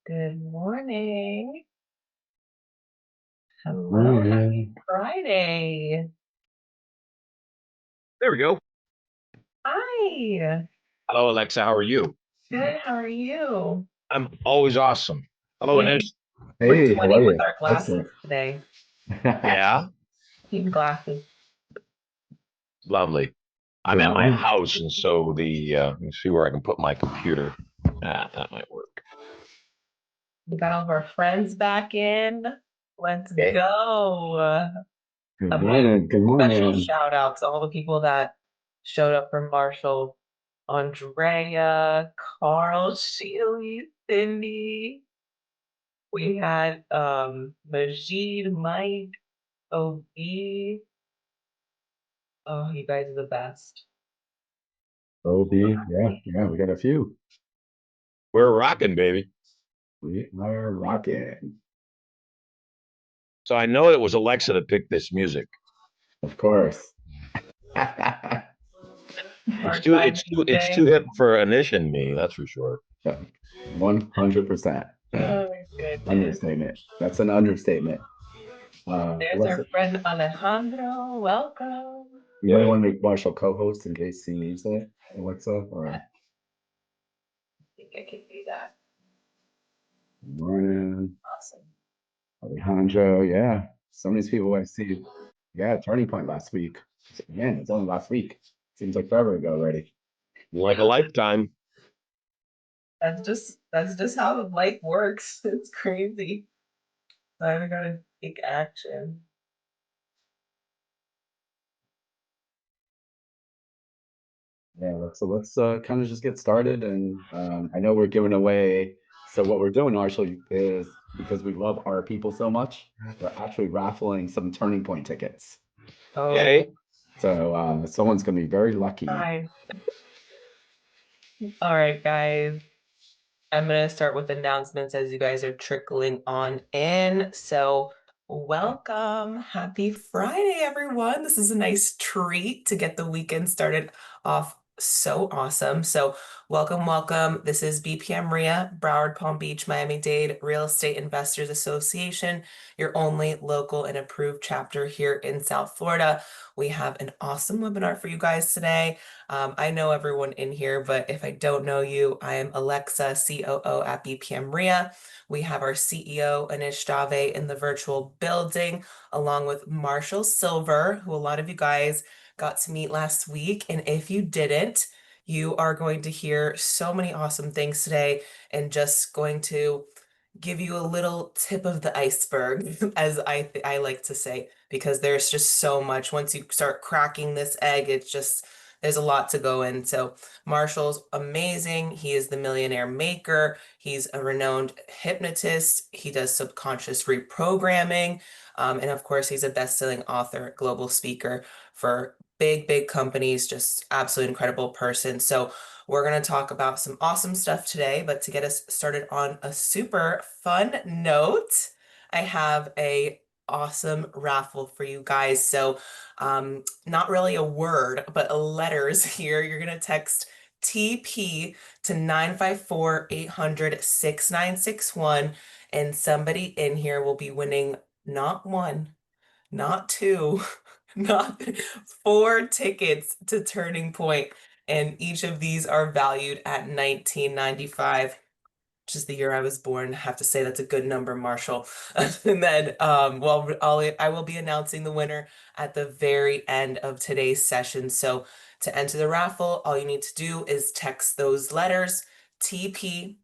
Good morning. Hello, happy Morning. Friday. There we go. Hi. Hello, Alexa. How are you? Good. How are you? I'm always awesome. Hello, We're, Anish. we're Hey, how are 20 with you? our glasses Excellent. today. Yeah, Team glasses. lovely. I'm at my Well, house, and so let me see where I can put my computer. That might work. We got all of our friends back in. Let's Okay. go. good A big morning. Good special morning. shout out to all the people that showed up for Marshall. Andrea, Carl, Sheely, Cindy. We had Majid, Mike, OB. Oh, you guys are the best. OB. Yeah, we got a few. We're rocking, baby. We are rocking. So I know it was Alexa that picked this music. Of course. It's Part too, time it's too, it's DJ. too hip for Anish and me. That's for sure. 100%. Oh my goodness. Understatement. That's an understatement. There's our Listen, friend Alejandro. Welcome. you might want to make Marshall co-host in case he needs it. Alexa, I or think I can do that. morning. Awesome. Alejandro. Yeah. Some of these people I see. Yeah, turning point last week. Man, it's only last week. Seems like forever ago already. Like a lifetime. That's just how life works. It's crazy. I gotta take action. Yeah, let's kind of just get started. And I know we're giving away. So what we're doing, Marshall, is because we love our people so much, we're actually raffling some Turning Point tickets. Oh, Yay. So someone's going to be very lucky. hi. All right, guys. I'm going to start with announcements as you guys are trickling on in. So, welcome. Happy Friday, everyone. This is a nice treat to get the weekend started off so awesome. So, welcome, welcome. This is BPM RIA, Broward Palm Beach, Miami-Dade Real Estate Investors Association, your only local and approved chapter here in South Florida. We have an awesome webinar for you guys today. I know everyone in here, but if I don't know you, I am Alexa, COO at BPM RIA. We have our CEO, Anish Dave, in the virtual building, along with Marshall Sylver, who a lot of you guys got to meet last week. And if you didn't, you are going to hear so many awesome things today and just going to give you a little tip of the iceberg, as I like to say, because there's just so much. Once you start cracking this egg, it's just there's a lot to go in. So Marshall's amazing. He is the millionaire maker. He's a renowned hypnotist. He does subconscious reprogramming. And of course, he's a best-selling author, global speaker for big, big companies, just absolutely incredible person. So we're going to talk about some awesome stuff today, but to get us started on a super fun note, I have a awesome raffle for you guys. So, not really a word, but a letters here. You're going to text TP to 954-800-6961, and somebody in here will be winning not one, not two, not four tickets to Turning Point, and each of these are valued at 1995, which is the year I was born. I have to say that's a good number, Marshall. And then, well, I will be announcing the winner at the very end of today's session. So to enter the raffle, all you need to do is text those letters, TP.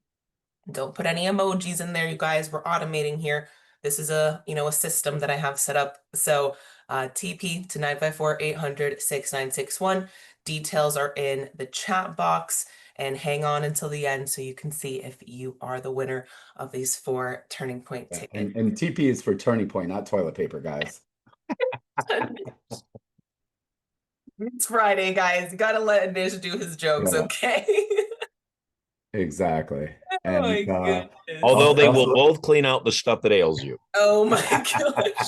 Don't put any emojis in there, you guys. We're automating here. This is a system that I have set up. So TP to 954-800-6961. Details are in the chat box, and hang on until the end so you can see if you are the winner of these four Turning Point Yeah, tickets. and TP is for Turning Point, not toilet paper, guys. It's Friday, guys. You gotta let Nish do his jokes, Yeah, okay? exactly. Oh my And goodness. Although they will also, both clean out the stuff that ails you. Oh my gosh,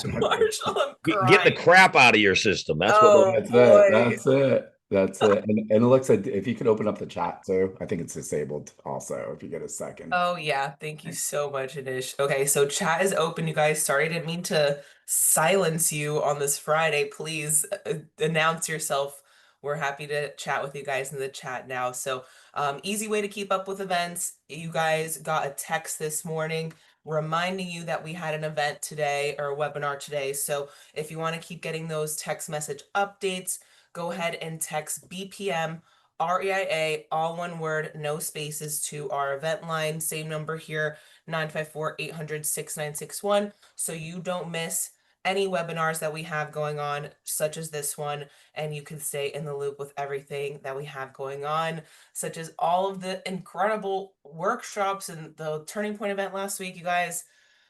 Marshall, I'm Get the crying. crap out of your system. That's what Oh that's it. boy. That's it. That's it. And Alexa, if you could open up the chat too, I think it's disabled also, if you get a second. Oh yeah, thank you so much, Anish. Okay, so chat is open, you guys. Sorry, I didn't mean to silence you on this Friday. Please announce yourself. We're happy to chat with you guys in the chat now. So, easy way to keep up with events. You guys got a text this morning reminding you that we had an event today or a webinar today. So, if you want to keep getting those text message updates, go ahead and text BPM REIA, all one word, no spaces, to our event line. Same number here, 954-800-6961. So you don't miss any webinars that we have going on, such as this one, and you can stay in the loop with everything that we have going on, such as all of the incredible workshops and the Turning Point event last week, you guys.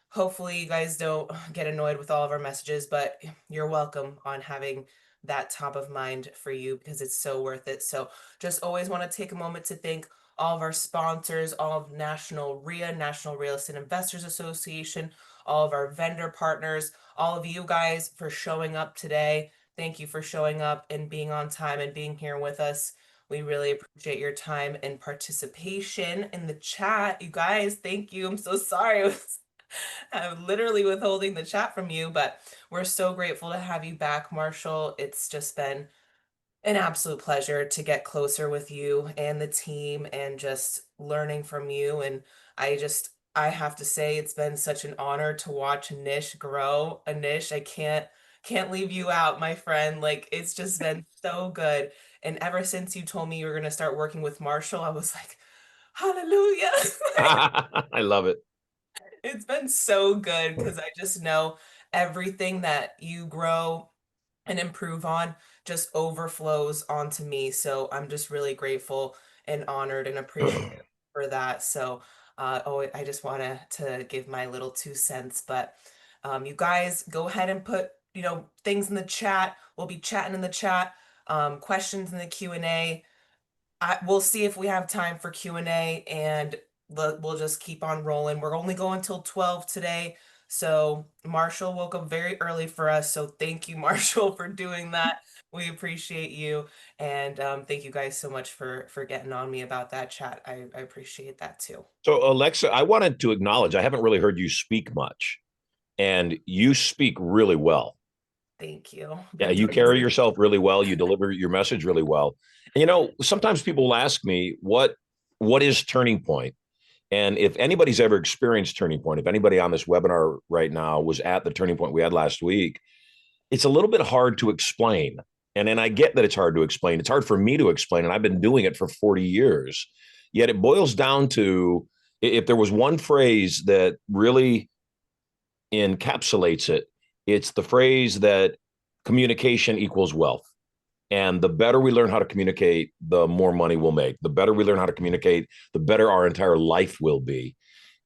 Hopefully you guys don't get annoyed with all of our messages, but you're welcome on having that top of mind for you because it's so worth it. So just always want to take a moment to thank all of our sponsors, all of National RIA, National Real Estate Investors Association, all of our vendor partners, all of you guys for showing up today. Thank you for showing up and being on time and being here with us. We really appreciate your time and participation in the chat. You guys, thank you. I'm so sorry. I'm literally withholding the chat from you, but we're so grateful to have you back, Marshall. It's just been an absolute pleasure to get closer with you and the team and just learning from you. And I have to say, it's been such an honor to watch Nish grow. Anish, I can't leave you out, my friend. Like, it's just been so good. And ever since you told me you were going to start working with Marshall, I was like, hallelujah. I love it. It's been so good because I just know everything that you grow and improve on just overflows onto me. So I'm just really grateful and honored and appreciative for that. So I just want to give my little 2 cents. But you guys go ahead and put, things in the chat. We'll be chatting in the chat, questions in the Q&A. We'll see if we have time for Q&A and we'll just keep on rolling. We're only going till 12 today. So Marshall woke up very early for us. So thank you, Marshall, for doing that. We appreciate you. And thank you guys so much for getting on me about that chat. I appreciate that too. So, Alexa, I wanted to acknowledge I haven't really heard you speak much, and you speak really well. Thank you. Yeah, Been you doing carry this. yourself really well. You deliver your message really well. And, sometimes people will ask me, what is Turning Point? And if anybody's ever experienced Turning Point, if anybody on this webinar right now was at the Turning Point we had last week, it's a little bit hard to explain. And then I get that it's hard to explain. It's hard for me to explain, and I've been doing it for 40 years. Yet it boils down to, if there was one phrase that really encapsulates it, it's the phrase that communication equals wealth. And the better we learn how to communicate, the more money we'll make. The better we learn how to communicate, the better our entire life will be.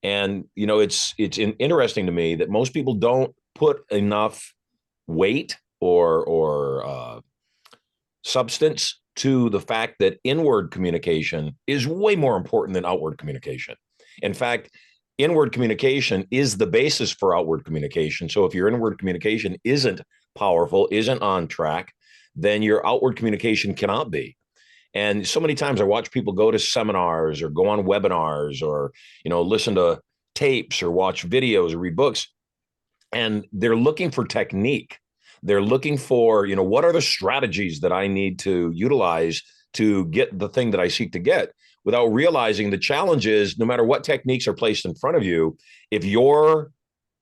And it's interesting to me that most people don't put enough weight or substance to the fact that inward communication is way more important than outward communication. In fact, inward communication is the basis for outward communication. So if your inward communication isn't powerful, isn't on track, then your outward communication cannot be. And so many times I watch people go to seminars or go on webinars or, listen to tapes or watch videos or read books, and they're looking for technique. They're looking for, what are the strategies that I need to utilize to get the thing that I seek to get, without realizing the challenge is, no matter what techniques are placed in front of you, if you're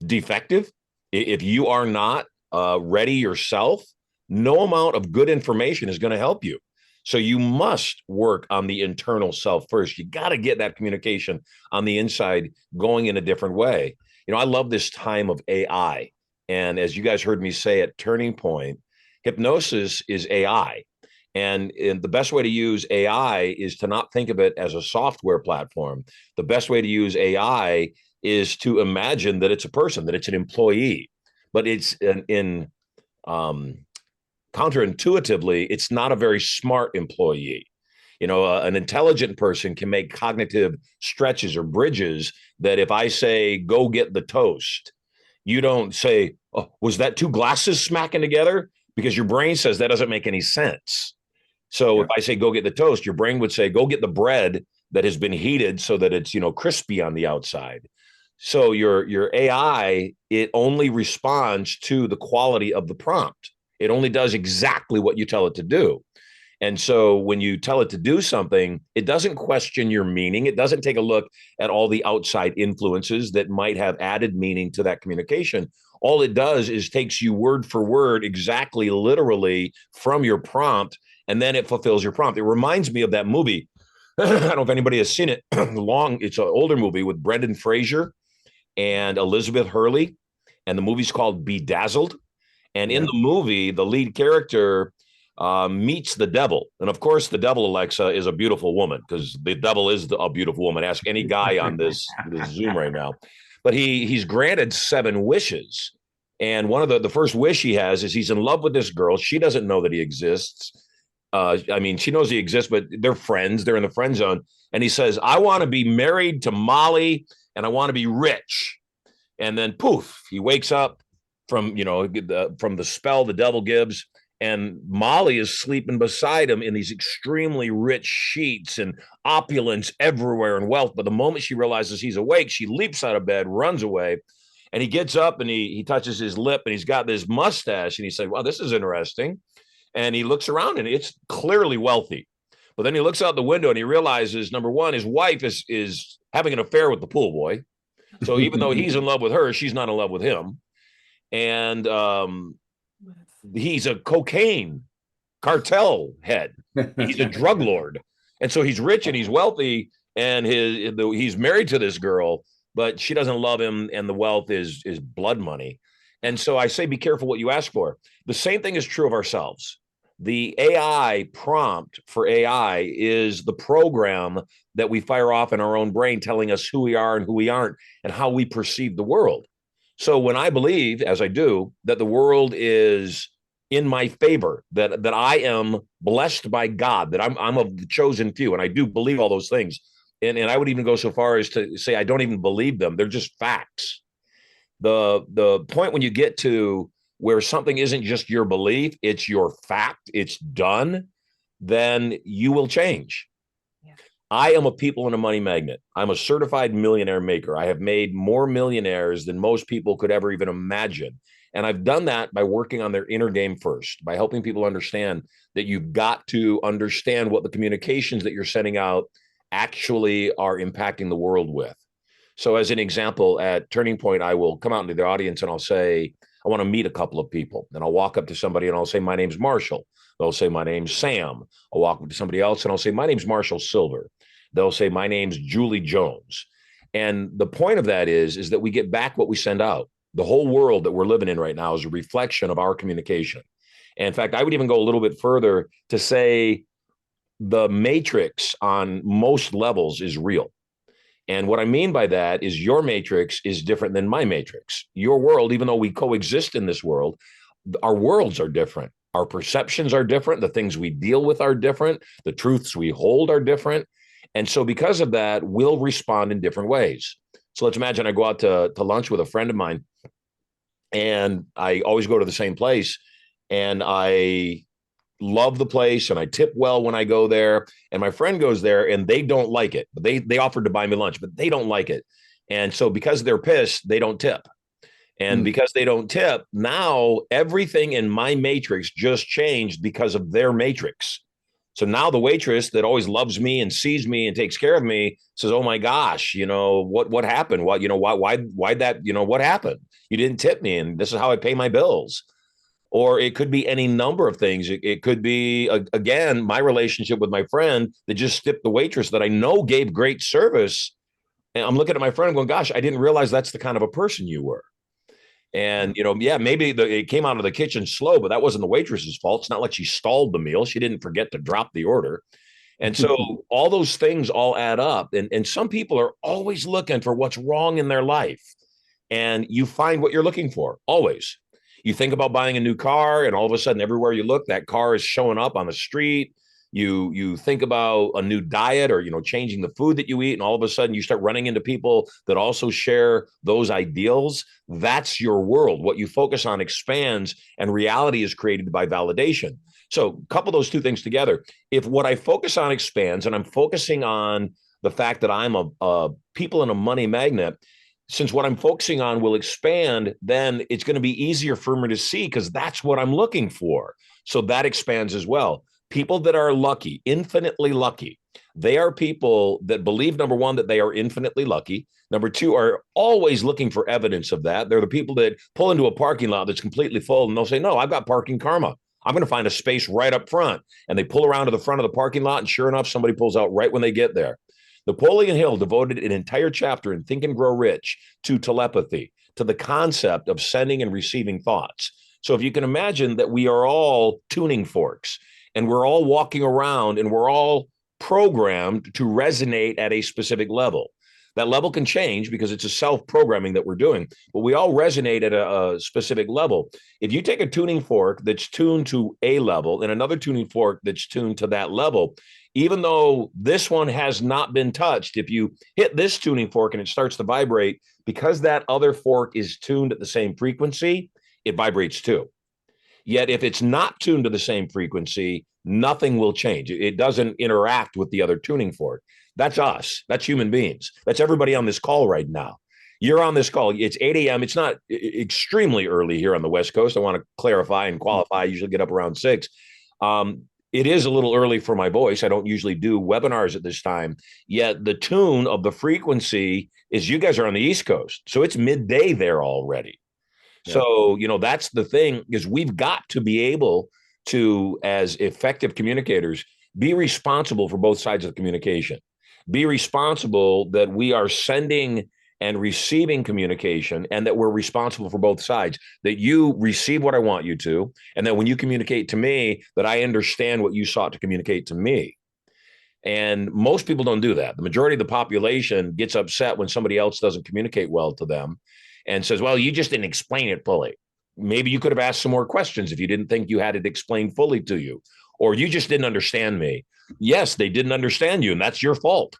defective, if you are not ready yourself, no amount of good information is going to help you. So you must work on the internal self first. You got to get that communication on the inside going in a different way. I love this time of AI. And as you guys heard me say at Turning Point, hypnosis is AI. And the best way to use AI is to not think of it as a software platform. The best way to use AI is to imagine that it's a person, that it's an employee, but it's counterintuitively, it's not a very smart employee. An intelligent person can make cognitive stretches or bridges that if I say, go get the toast, you don't say, oh, was that two glasses smacking together? Because your brain says that doesn't make any sense. So if Yep. I say go get the toast, your brain would say go get the bread that has been heated so that it's, crispy on the outside. So your AI, it only responds to the quality of the prompt. It only does exactly what you tell it to do. And so when you tell it to do something, it doesn't question your meaning. It doesn't take a look at all the outside influences that might have added meaning to that communication. All it does is takes you word for word, exactly literally from your prompt, and then it fulfills your prompt. It reminds me of that movie. I don't know if anybody has seen it. It's an older movie with Brendan Fraser and Elizabeth Hurley, and the movie's called Bedazzled. And in Yeah. the movie, the lead character meets the devil. And of course, the devil, Alexa, is a beautiful woman because the devil is a beautiful woman. Ask any guy on this Zoom right now. But he's granted 7 wishes. And one of the first wish he has is he's in love with this girl. She doesn't know that he exists. I mean, she knows he exists, but they're friends. They're in the friend zone. And he says, I want to be married to Molly and I want to be rich. And then poof, he wakes up from from the spell the devil gives, and Molly is sleeping beside him in these extremely rich sheets and opulence everywhere and wealth. But the moment she realizes he's awake, she leaps out of bed, runs away, and he gets up and he touches his lip and he's got this mustache and he said, "Wow, this is interesting." And he looks around and it's clearly wealthy. But then he looks out the window and he realizes, number one, his wife is having an affair with the pool boy. So even though he's in love with her, she's not in love with him. And he's a cocaine cartel head. He's a drug lord. And so he's rich and he's wealthy and he's married to this girl, but she doesn't love him and the wealth is blood money. And so I say be careful what you ask for. The same thing is true of ourselves. The AI prompt for AI is the program that we fire off in our own brain telling us who we are and who we aren't and how we perceive the world. So when I believe, as I do, that the world is in my favor, that I am blessed by God, that I'm of the chosen few, and I do believe all those things. And I would even go so far as to say I don't even believe them. They're just facts. The point when you get to where something isn't just your belief, it's your fact, it's done, then you will change. Yeah. I am a people and a money magnet. I'm a certified millionaire maker. I have made more millionaires than most people could ever even imagine. And I've done that by working on their inner game first, by helping people understand that you've got to understand what the communications that you're sending out actually are impacting the world with. So, as an example, at Turning Point, I will come out into the audience and I'll say, I want to meet a couple of people. And I'll walk up to somebody and I'll say, my name's Marshall. They'll say, my name's Sam. I'll walk up to somebody else and I'll say, my name's Marshall Sylver. They'll say, my name's Julie Jones. And the point of that is that we get back what we send out. The whole world that we're living in right now is a reflection of our communication. And in fact, I would even go a little bit further to say the matrix on most levels is real. And what I mean by that is your matrix is different than my matrix. Your world, even though we coexist in this world, our worlds are different. Our perceptions are different. The things we deal with are different. The truths we hold are different. And so because of that, we'll respond in different ways. So let's imagine I go out to lunch with a friend of mine and I always go to the same place and I love the place and I tip well when I go there. And my friend goes there and they don't like it. They offered to buy me lunch, but they don't like it. And so because they're pissed, they don't tip. And because they don't tip, now everything in my matrix just changed because of their matrix. So now the waitress that always loves me and sees me and takes care of me says, "Oh my gosh, what happened? What why that what happened? You didn't tip me, and this is how I pay my bills." Or it could be any number of things. It could be again my relationship with my friend that just tipped the waitress that I know gave great service, and I'm looking at my friend going, "Gosh, I didn't realize that's the kind of a person you were." And yeah, maybe it came out of the kitchen slow, but that wasn't the waitress's fault. It's not like she stalled the meal. She didn't forget to drop the order. And so all those things all add up. And some people are always looking for what's wrong in their life. And you find what you're looking for, always. You think about buying a new car, and all of a sudden, everywhere you look, that car is showing up on the street. You think about a new diet or changing the food that you eat, and all of a sudden you start running into people that also share those ideals. That's your world. What you focus on expands, and reality is created by validation. So couple those two things together. If what I focus on expands and I'm focusing on the fact that I'm a people and a money magnet, since what I'm focusing on will expand, then it's going to be easier for me to see because that's what I'm looking for. So that expands as well. People that are lucky, infinitely lucky, they are people that believe, number one, that they are infinitely lucky. Number two, are always looking for evidence of that. They're the people that pull into a parking lot that's completely full and they'll say, no, I've got parking karma. I'm going to find a space right up front. And they pull around to the front of the parking lot. And sure enough, somebody pulls out right when they get there. Napoleon Hill devoted an entire chapter in Think and Grow Rich to telepathy, to the concept of sending and receiving thoughts. So if you can imagine that we are all tuning forks and we're all walking around and we're all programmed to resonate at a specific level. That level can change because it's a self-programming that we're doing, but we all resonate at a specific level. If you take a tuning fork that's tuned to a level and another tuning fork that's tuned to that level, even though this one has not been touched, if you hit this tuning fork and it starts to vibrate, because that other fork is tuned at the same frequency, it vibrates too. Yet if it's not tuned to the same frequency, nothing will change. It doesn't interact with the other tuning fork. That's us. That's human beings. That's everybody on this call right now. You're on this call. It's 8 a.m. It's not extremely early here on the West Coast. I want to clarify and qualify. I usually get up around 6. It is a little early for my voice. I don't usually do webinars at this time. Yet the tune of the frequency is you guys are on the East Coast. So it's midday there already. Yeah. So, that's the thing is we've got to be able to, as effective communicators, be responsible for both sides of communication. Be responsible that we are sending and receiving communication and that we're responsible for both sides, that you receive what I want you to, and that when you communicate to me, that I understand what you sought to communicate to me. And most people don't do that. The majority of the population gets upset when somebody else doesn't communicate well to them and says, well, you just didn't explain it fully. Maybe you could have asked some more questions if you didn't think you had it explained fully to you, or you just didn't understand me. Yes, they didn't understand you, and that's your fault.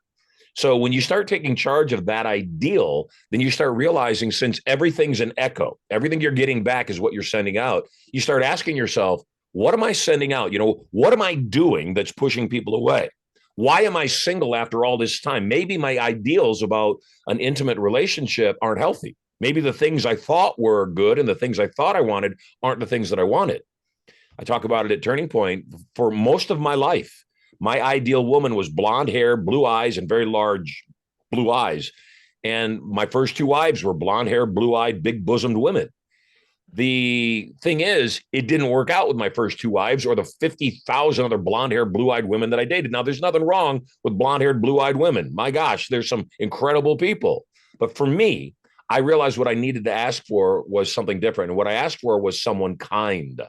So when you start taking charge of that ideal, then you start realizing since everything's an echo, everything you're getting back is what you're sending out. You start asking yourself, what am I sending out? What am I doing that's pushing people away? Why am I single after all this time? Maybe my ideals about an intimate relationship aren't healthy. Maybe the things I thought were good and the things I thought I wanted aren't the things that I wanted. I talk about it at Turning Point. For most of my life, my ideal woman was blonde hair, blue eyes, and very large blue eyes. And my first 2 wives were blonde hair, blue-eyed, big-bosomed women. The thing is, it didn't work out with my first 2 wives or the 50,000 other blonde-haired, blue-eyed women that I dated. Now, there's nothing wrong with blonde-haired, blue-eyed women. My gosh, there's some incredible people. But for me, I realized what I needed to ask for was something different. And what I asked for was someone kind.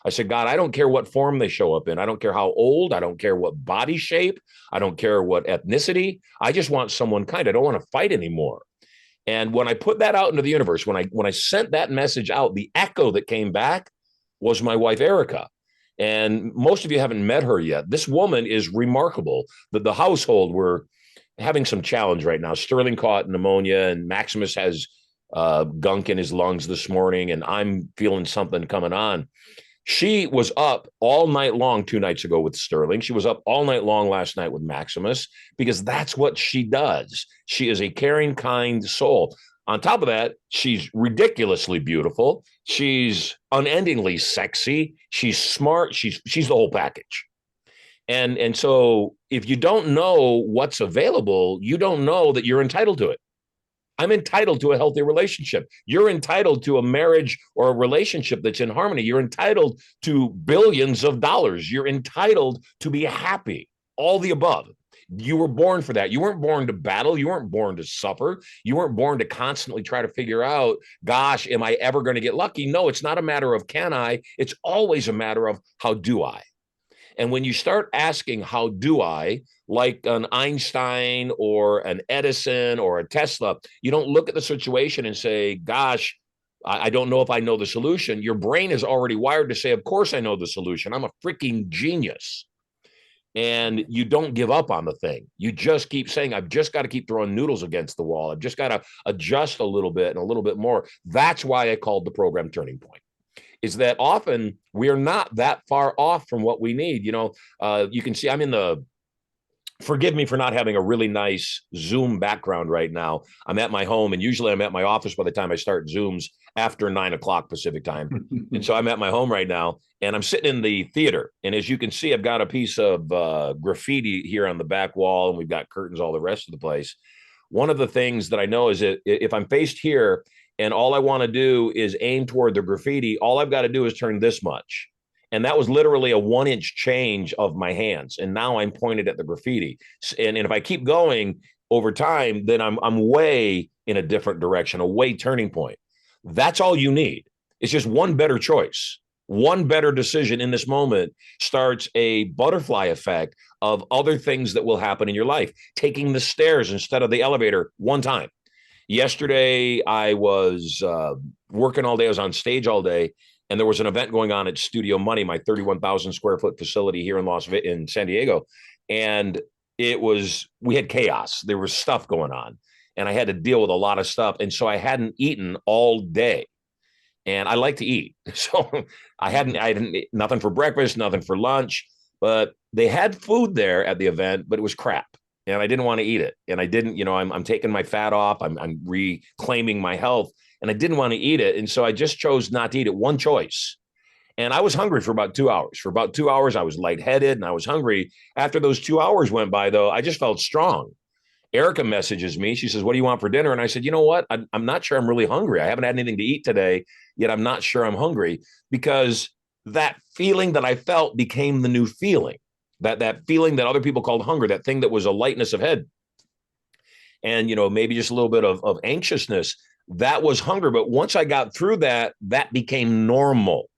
I said, God, I don't care what form they show up in. I don't care how old. I don't care what body shape. I don't care what ethnicity. I just want someone kind. I don't want to fight anymore. And when I put that out into the universe, when I sent that message out, the echo that came back was my wife, Erica. And most of you haven't met her yet. This woman is remarkable. The household, we're having some challenge right now. Sterling caught pneumonia and Maximus has gunk in his lungs this morning, and I'm feeling something coming on. She was up all night long 2 nights ago with Sterling. She was up all night long last night with Maximus because that's what she does. She is a caring, kind soul. On top of that, she's ridiculously beautiful. She's unendingly sexy. She's smart. She's the whole package. And so if you don't know what's available, you don't know that you're entitled to it. I'm entitled to a healthy relationship. You're entitled to a marriage or a relationship that's in harmony. You're entitled to billions of dollars. You're entitled to be happy, all the above. You were born for that. You weren't born to battle. You weren't born to suffer. You weren't born to constantly try to figure out, gosh, am I ever going to get lucky? No, it's not a matter of can I? It's always a matter of how do I? And when you start asking, how do I, like an Einstein or an Edison or a Tesla, you don't look at the situation and say, gosh, I don't know if I know the solution. Your brain is already wired to say, of course I know the solution. I'm a freaking genius. And you don't give up on the thing. You just keep saying, I've just got to keep throwing noodles against the wall. I've just got to adjust a little bit and a little bit more. That's why I called the program Turning Point. is that often we are not that far off from what we need. You can see I'm in the, forgive me for not having a really nice Zoom background right now. I'm at my home, and usually I'm at my office by the time I start Zooms after 9 o'clock Pacific time. And so I'm at my home right now, and I'm sitting in the theater. And as you can see, I've got a piece of graffiti here on the back wall, and we've got curtains all the rest of the place. One of the things that I know is that if I'm faced here and all I want to do is aim toward the graffiti, all I've got to do is turn this much. And that was literally a 1 inch change of my hands. And now I'm pointed at the graffiti. And if I keep going over time, then I'm way in a different direction, a way turning point. That's all you need. It's just one better choice. One better decision in this moment starts a butterfly effect of other things that will happen in your life. Taking the stairs instead of the elevator one time. Yesterday, I was working all day. I was on stage all day. And there was an event going on at Studio Money, my 31,000 square foot facility here in San Diego. And we had chaos. There was stuff going on, and I had to deal with a lot of stuff. And so I hadn't eaten all day, and I like to eat. So I didn't eat nothing for breakfast, nothing for lunch, but they had food there at the event, but it was crap. And I didn't want to eat it. And I didn't, I'm taking my fat off. I'm reclaiming my health. And I didn't want to eat it. And so I just chose not to eat it. One choice. And I was hungry for about 2 hours. For about 2 hours, I was lightheaded and I was hungry. After those 2 hours went by, though, I just felt strong. Erica messages me. She says, "What do you want for dinner?" And I said, "You know what? I'm not sure I'm really hungry. I haven't had anything to eat today, yet I'm not sure I'm hungry," because that feeling that I felt became the new feeling. That feeling that other people called hunger, that thing that was a lightness of head. And, maybe just a little bit of anxiousness. That was hunger. But once I got through that, that became normal.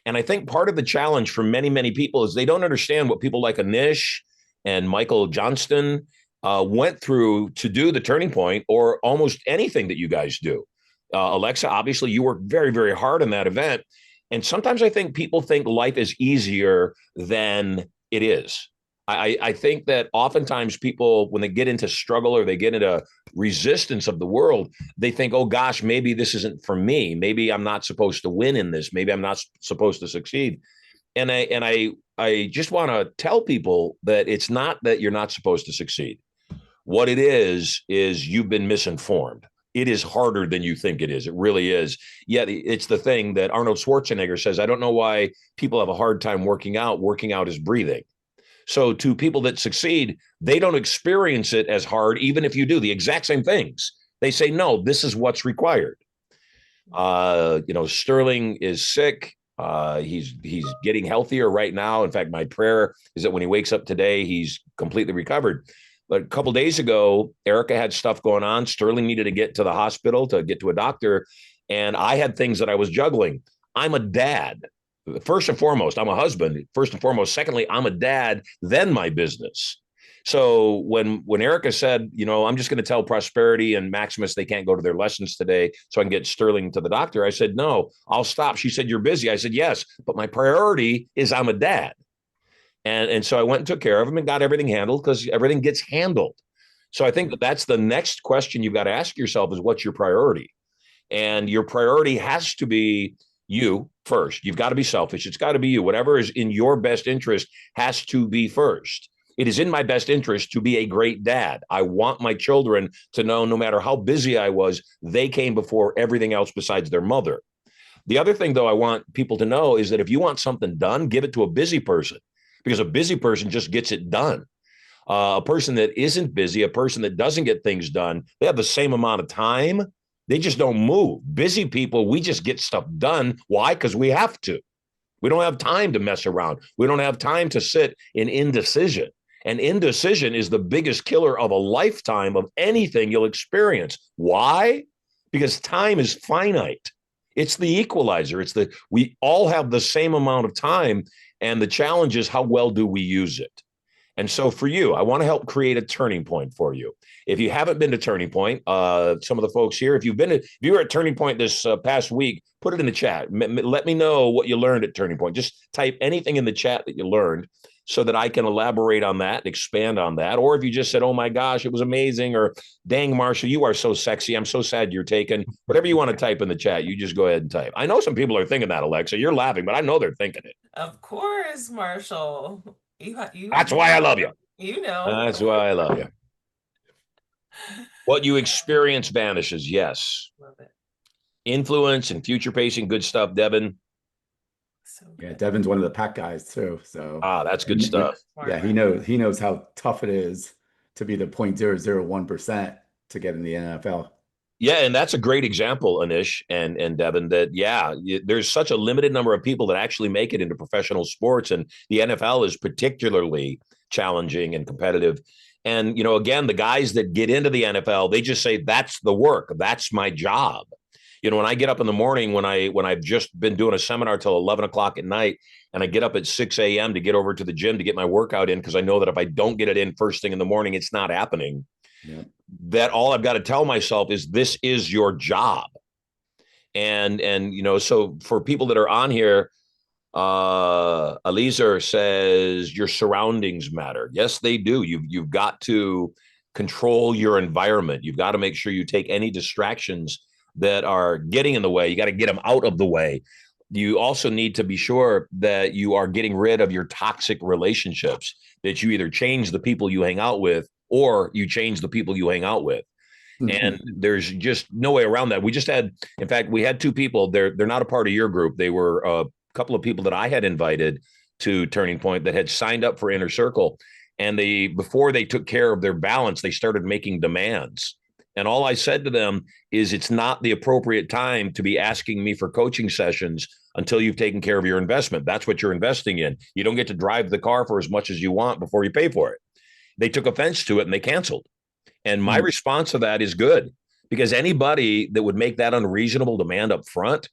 And I think part of the challenge for many, many people is they don't understand what people like Anish and Michael Johnston went through to do the turning point, or almost anything that you guys do. Alexa, obviously, you worked very, very hard on that event. And sometimes I think people think life is easier than it is. I think that oftentimes people, when they get into struggle or they get into resistance of the world, they think, oh gosh, maybe this isn't for me. Maybe I'm not supposed to win in this. Maybe I'm not supposed to succeed. And I just want to tell people that it's not that you're not supposed to succeed. What it is you've been misinformed. It is harder than you think it is. It really is. Yet it's the thing that Arnold Schwarzenegger says, I don't know why people have a hard time working out. Working out is breathing. So to people that succeed, they don't experience it as hard, even if you do the exact same things. They say, no, this is what's required. Sterling is sick. He's getting healthier right now. In fact, my prayer is that when he wakes up today, he's completely recovered. But a couple of days ago, Erica had stuff going on. Sterling needed to get to the hospital to get to a doctor. And I had things that I was juggling. I'm a dad. First and foremost, I'm a husband. First and foremost. Secondly, I'm a dad, then my business. So when Erica said, I'm just going to tell Prosperity and Maximus they can't go to their lessons today so I can get Sterling to the doctor, I said, no, I'll stop. She said, you're busy. I said, yes, but my priority is I'm a dad. And so I went and took care of him and got everything handled, because everything gets handled. So I think that's the next question you've got to ask yourself is, what's your priority? And your priority has to be you first. You've got to be selfish. It's got to be you. Whatever is in your best interest has to be first. It is in my best interest to be a great dad. I want my children to know, no matter how busy I was, they came before everything else besides their mother. The other thing, though, I want people to know is that if you want something done, give it to a busy person, because a busy person just gets it done. A person that isn't busy, a person that doesn't get things done, they have the same amount of time. They just don't move. Busy people, we just get stuff done. Why? Because we have to. We don't have time to mess around. We don't have time to sit in indecision. And indecision is the biggest killer of a lifetime of anything you'll experience. Why? Because time is finite. It's the equalizer. We all have the same amount of time. And the challenge is, how well do we use it? And so for you, I want to help create a turning point for you. If you haven't been to Turning Point, some of the folks here, if you were at Turning Point this past week, put it in the chat. Let me know what you learned at Turning Point. Just type anything in the chat that you learned. so that I can elaborate on that and expand on that. Or if you just said, oh my gosh, it was amazing, or dang, Marshall, you are so sexy. I'm so sad you're taken. Whatever you want to type in the chat, you just go ahead and type. I know some people are thinking that, Alexa. You're laughing, but I know they're thinking it. Of course, Marshall. That's why I love you. You know. That's why I love you. What you experience vanishes. Yes. Love it. Influence and future pacing. Good stuff, Devin. So yeah, Devin's one of the pack guys too. So that's good stuff. Yeah, he knows how tough it is to be the 0.001% to get in the NFL. Yeah, and that's a great example, Anish and Devin, that, there's such a limited number of people that actually make it into professional sports, and the NFL is particularly challenging and competitive. And, again, the guys that get into the NFL, they just say, that's the work. That's my job. When I get up in the morning, when I've just been doing a seminar till 11 o'clock at night, and I get up at 6 a.m. to get over to the gym to get my workout in, because I know that if I don't get it in first thing in the morning, it's not happening. Yeah. That all I've got to tell myself is, this is your job. And so for people that are on here, Alizer says your surroundings matter. Yes, they do. You've got to control your environment. You've got to make sure you take any distractions that are getting in the way. You got to get them out of the way. You also need to be sure that you are getting rid of your toxic relationships, that you either change the people you hang out with, or you change the people you hang out with. And there's just no way around that. In fact, we had two people. They're not a part of your group. They were a couple of people that I had invited to Turning Point that had signed up for Inner Circle. And before they took care of their balance, they started making demands. And all I said to them is, it's not the appropriate time to be asking me for coaching sessions until you've taken care of your investment. That's what you're investing in. You don't get to drive the car for as much as you want before you pay for it. They took offense to it and they canceled. And my response to that is good, because anybody that would make that unreasonable demand up front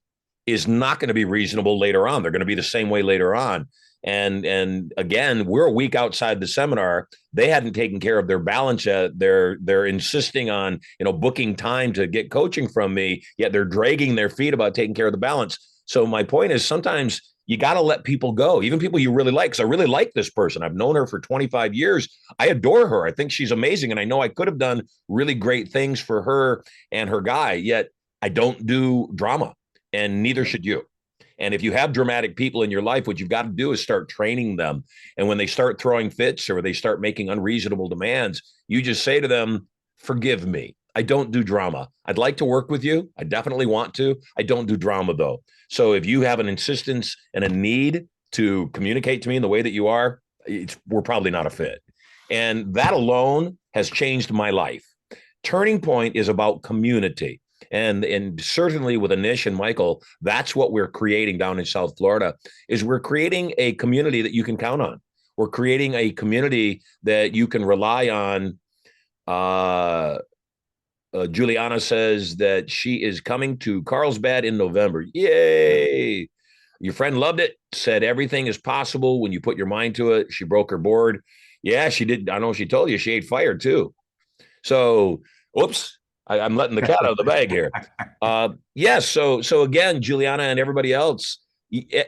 is not going to be reasonable later on. They're going to be the same way later on. And again, we're a week outside the seminar. They hadn't taken care of their balance yet. They're insisting on, booking time to get coaching from me, yet they're dragging their feet about taking care of the balance. So my point is, sometimes you got to let people go, even people you really like. Because I really like this person. I've known her for 25 years. I adore her. I think she's amazing. And I know I could have done really great things for her and her guy, yet I don't do drama, and neither should you. And if you have dramatic people in your life, what you've got to do is start training them. And when they start throwing fits or they start making unreasonable demands, you just say to them, forgive me. I don't do drama. I'd like to work with you. I definitely want to. I don't do drama, though. So if you have an insistence and a need to communicate to me in the way that you are, we're probably not a fit. And that alone has changed my life. Turning Point is about community. And certainly with Anish and Michael, that's what we're creating down in South Florida, is we're creating a community that you can count on. We're creating a community that you can rely on. Juliana says that she is coming to Carlsbad in November. Yay! Your friend loved it, said everything is possible when you put your mind to it. She broke her board. Yeah, she did. I know she told you she ate fire too. So, oops. I'm letting the cat out of the bag here. Yes. So again, Juliana and everybody else,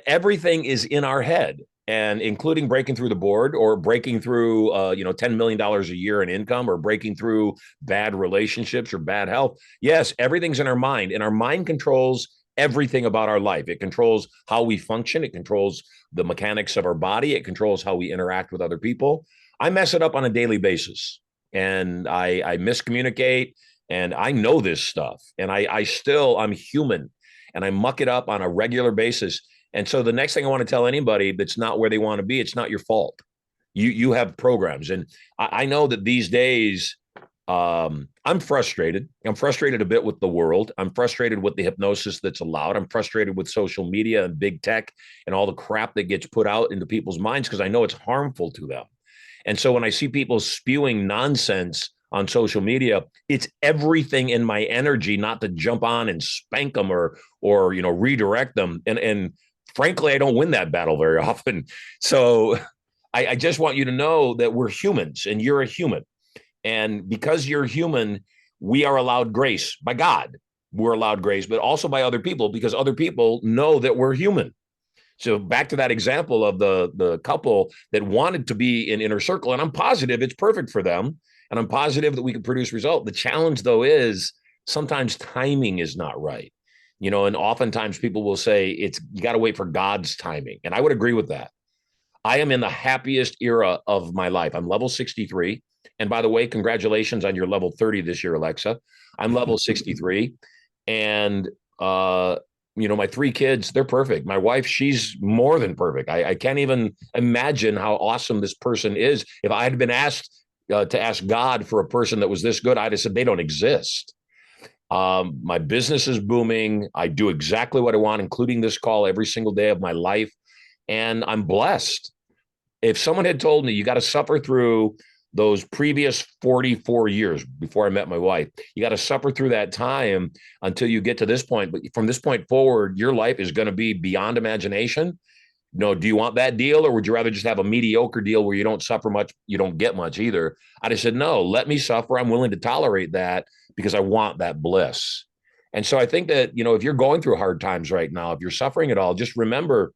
everything is in our head, and including breaking through the board, or breaking through, $10 million a year in income, or breaking through bad relationships or bad health. Yes, everything's in our mind, and our mind controls everything about our life. It controls how we function. It controls the mechanics of our body. It controls how we interact with other people. I mess it up on a daily basis, and I miscommunicate. And I know this stuff, and I'm human, and I muck it up on a regular basis. And so the next thing I want to tell anybody that's not where they want to be, it's not your fault. You have programs. And I know that these days, I'm frustrated. I'm frustrated a bit with the world. I'm frustrated with the hypnosis that's allowed. I'm frustrated with social media and big tech and all the crap that gets put out into people's minds, because I know it's harmful to them. And so when I see people spewing nonsense on social media, it's everything in my energy not to jump on and spank them or redirect them. And frankly, I don't win that battle very often. So I just want you to know that we're humans, and you're a human. And because you're human, we are allowed grace by God. We're allowed grace, but also by other people, because other people know that we're human. So back to that example of the couple that wanted to be in inner circle, and I'm positive it's perfect for them, and I'm positive that we can produce result. The challenge though is sometimes timing is not right. And oftentimes people will say it's you got to wait for God's timing. And I would agree with that. I am in the happiest era of my life. I'm level 63. And by the way, congratulations on your level 30 this year, Alexa. I'm level 63. And my three kids, they're perfect. My wife, she's more than perfect. I can't even imagine how awesome this person is. If I had been asked to ask God for a person that was this good, I'd have said they don't exist. My business is booming. I do exactly what I want, including this call every single day of my life. And I'm blessed. If someone had told me you got to suffer through those previous 44 years before I met my wife, you got to suffer through that time until you get to this point. But from this point forward, your life is going to be beyond imagination. Do you want that deal, or would you rather just have a mediocre deal where you don't suffer much, you don't get much either? I just said, no, let me suffer. I'm willing to tolerate that because I want that bliss. And so I think that, if you're going through hard times right now, if you're suffering at all, just remember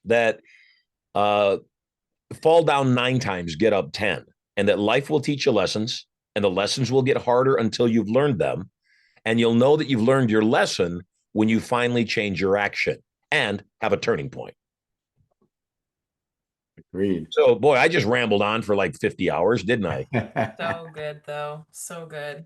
that uh, fall down 9 times, get up 10, and that life will teach you lessons, and the lessons will get harder until you've learned them. And you'll know that you've learned your lesson when you finally change your action and have a turning point. Agreed. So, boy, I just rambled on for like 50 hours, didn't I? So good, though. So good.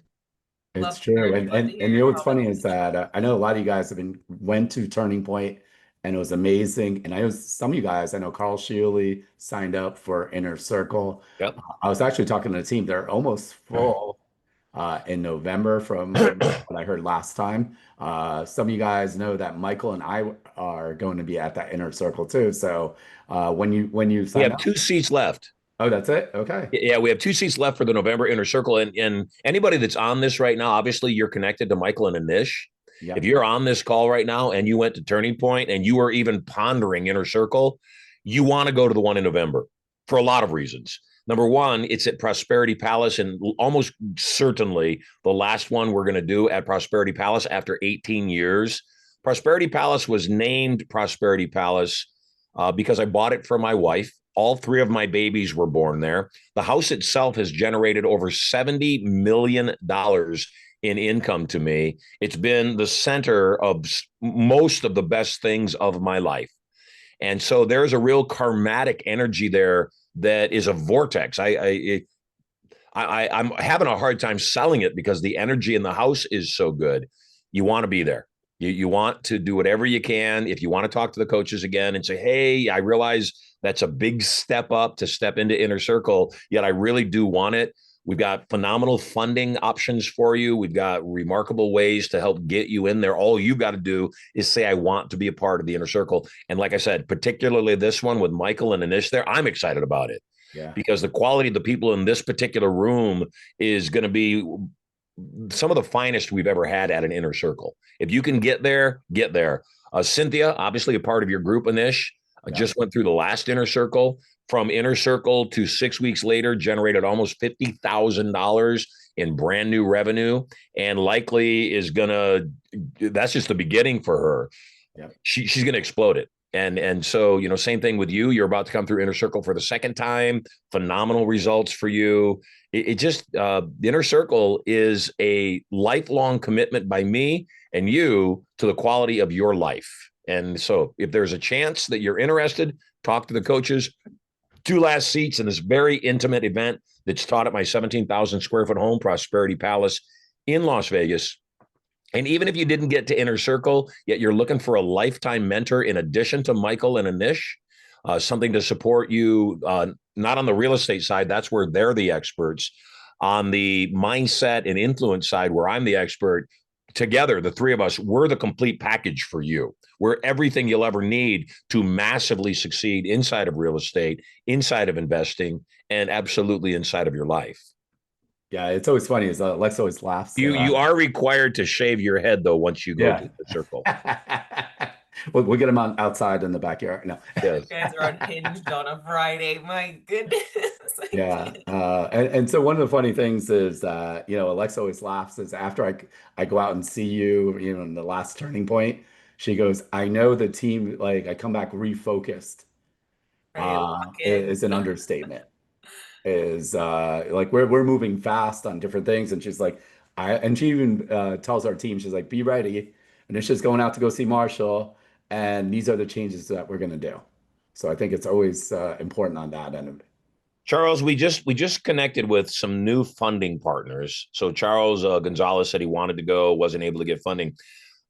It's Love to hear true. it. And, Love to and hear and you know your what's funny comments. is that I know a lot of you guys went to Turning Point and it was amazing. And I know some of you guys, I know Carl Shealy signed up for Inner Circle. Yep. I was actually talking to the team. They're almost full in November from what I heard last time. Some of you guys know that Michael and I are going to be at that Inner Circle too. So when you We sign have up, 2 seats left. oh, that's it. Okay. Yeah, we have 2 seats left for the November Inner Circle. And anybody that's on this right now, obviously you're connected to Michael and Anish. If Yep. you're on this call right now and you went to Turning Point and you are even pondering Inner Circle, you want to go to the one in November for a lot of reasons. Number one, it's at Prosperity Palace, and almost certainly the last one we're going to do at Prosperity Palace after 18 years. Prosperity Palace was named Prosperity Palace because I bought it for my wife. All 3 of my babies were born there. The house itself has generated over $70 million in income to me. It's been the center of most of the best things of my life. And so there's a real karmatic energy there that is a vortex. I'm having a hard time selling it because the energy in the house is so good. You want to be there. You want to do whatever you can. If you want to talk to the coaches again and say, hey, I realize that's a big step up to step into Inner Circle, yet I really do want it. We've got phenomenal funding options for you. We've got remarkable ways to help get you in there. All you've got to do is say, I want to be a part of the Inner Circle. And like I said, particularly this one with Michael and Anish there, I'm excited about it Yeah. because the quality of the people in this particular room is going to be some of the finest we've ever had at an Inner Circle. If you can get there, get there. Cynthia, obviously a part of your group, Anish, Yeah. just went through the last Inner Circle. From Inner Circle to 6 weeks later, generated almost $50,000 in brand new revenue, and likely is gonna. That's just the beginning for her. Yeah. She's gonna explode it. And so, same thing with you. You're about to come through Inner Circle for the second time. Phenomenal results for you. It just the Inner Circle is a lifelong commitment by me and you to the quality of your life. And so, if there's a chance that you're interested, talk to the coaches. 2 last seats in this very intimate event that's taught at my 17,000 square foot home, Prosperity Palace in Las Vegas. And even if you didn't get to Inner Circle, yet you're looking for a lifetime mentor in addition to Michael and Anish, something to support you, not on the real estate side, that's where they're the experts. On the mindset and influence side, where I'm the expert, together, the 3 of us, we're the complete package for you. We're everything you'll ever need to massively succeed inside of real estate, inside of investing, and absolutely inside of your life. Yeah, it's always funny. Is Lex always laughs. You are required to shave your head though once you go to Yeah. the circle. We'll get him on outside in the backyard. No. You Yes. guys are unhinged on a Friday. My goodness. I Yeah. can't. And so one of the funny things is Alexa always laughs is after I go out and see you, in the last Turning Point, She goes, I know the team, like I come back refocused, Right, lock in. is an understatement. Is like we're moving fast on different things. And she's like, and she even tells our team, she's like, be ready. And it's just going out to go see Marshall. And these are the changes that we're gonna do. So I think it's always important on that end of it. Charles, we just connected with some new funding partners. So Charles Gonzalez said he wanted to go, wasn't able to get funding.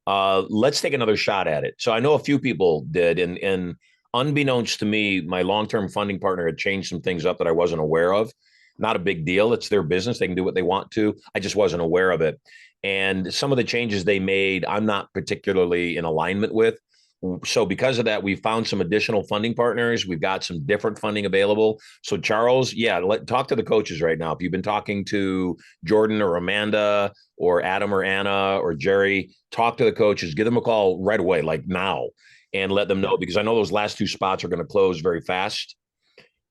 Let's take another shot at it. So I know a few people did, and unbeknownst to me, my long-term funding partner had changed some things up that I wasn't aware of. Not a big deal. It's their business. They can do what they want to. I just wasn't aware of it. And some of the changes they made, I'm not particularly in alignment with. So because of that, we found some additional funding partners. We've got some different funding available. So Charles, yeah, talk to the coaches right now. If you've been talking to Jordan or Amanda or Adam or Anna or Jerry, talk to the coaches, give them a call right away, like now, and let them know, because I know those last two spots are going to close very fast.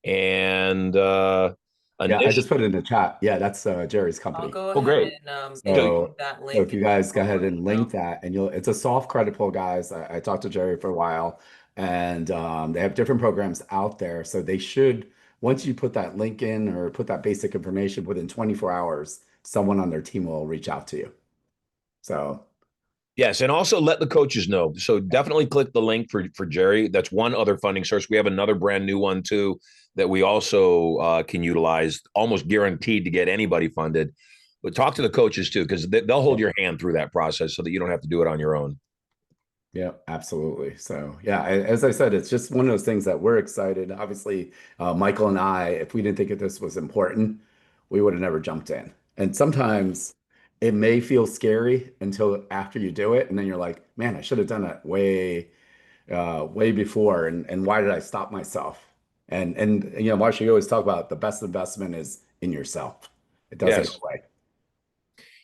And Yeah, I initially, just put it in the chat. Yeah, that's Jerry's I'll company. go oh, ahead great. and So, include So, that so link if you in the guys go ahead forward and email. link that, and it's a soft credit pull, guys. I talked to Jerry for a while, and they have different programs out there. So they should, once you put that link in or put that basic information within 24 hours, someone on their team will reach out to you. So, yes, and also let the coaches know. So definitely click the link for Jerry. That's one other funding source. We have another brand new one too that we also can utilize, almost guaranteed to get anybody funded. But talk to the coaches too, because they'll hold yeah. your hand through that process so that you don't have to do it on your own. Yeah, absolutely. So, yeah, as I said, it's just one of those things that we're excited. Obviously, Michael and I, if we didn't think that this was important, we would have never jumped in. And sometimes it may feel scary until after you do it, and then you're like, man, I should have done that way before. And why did I stop myself? And Marshall, you always talk about the best investment is in yourself. It doesn't go Yes. away.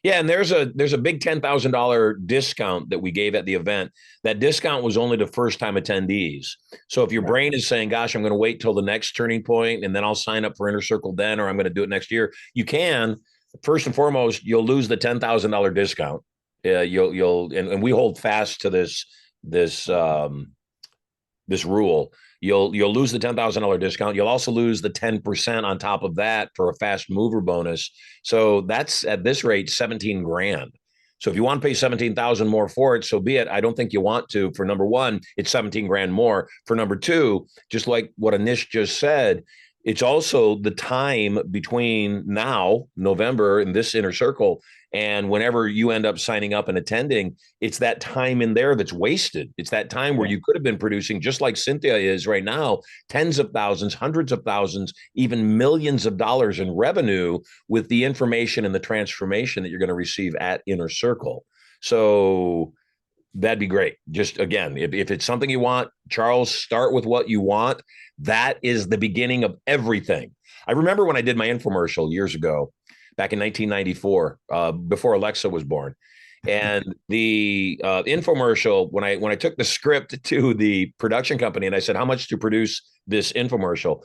Yeah, and there's a big $10,000 discount that we gave at the event. That discount was only to first time attendees. So if your Right. brain is saying, "Gosh, I'm going to wait till the next turning point, and then I'll sign up for Inner Circle then, or I'm going to do it next year," you can. First and foremost, you'll lose the $10,000 discount. And we hold fast to this this rule. You'll lose the $10,000 discount. You'll also lose the 10% on top of that for a fast mover bonus. So that's at this rate 17 grand. So if you want to pay 17,000 more for it, so be it. I don't think you want to. For number one, it's 17 grand more. For number two, just like what Anish just said, it's also the time between now, November, in this inner circle, and whenever you end up signing up and attending, it's that time in there that's wasted. It's that time where Yeah. you could have been producing, just like Cynthia is right now, tens of thousands, hundreds of thousands, even millions of dollars in revenue with the information and the transformation that you're going to receive at Inner Circle. So that'd be great. Just again, if it's something you want, Charles, start with what you want. That is the beginning of everything. I remember when I did my infomercial years ago, back in 1994, before Alexa was born. And the infomercial, when I took the script to the production company and I said, how much to produce this infomercial?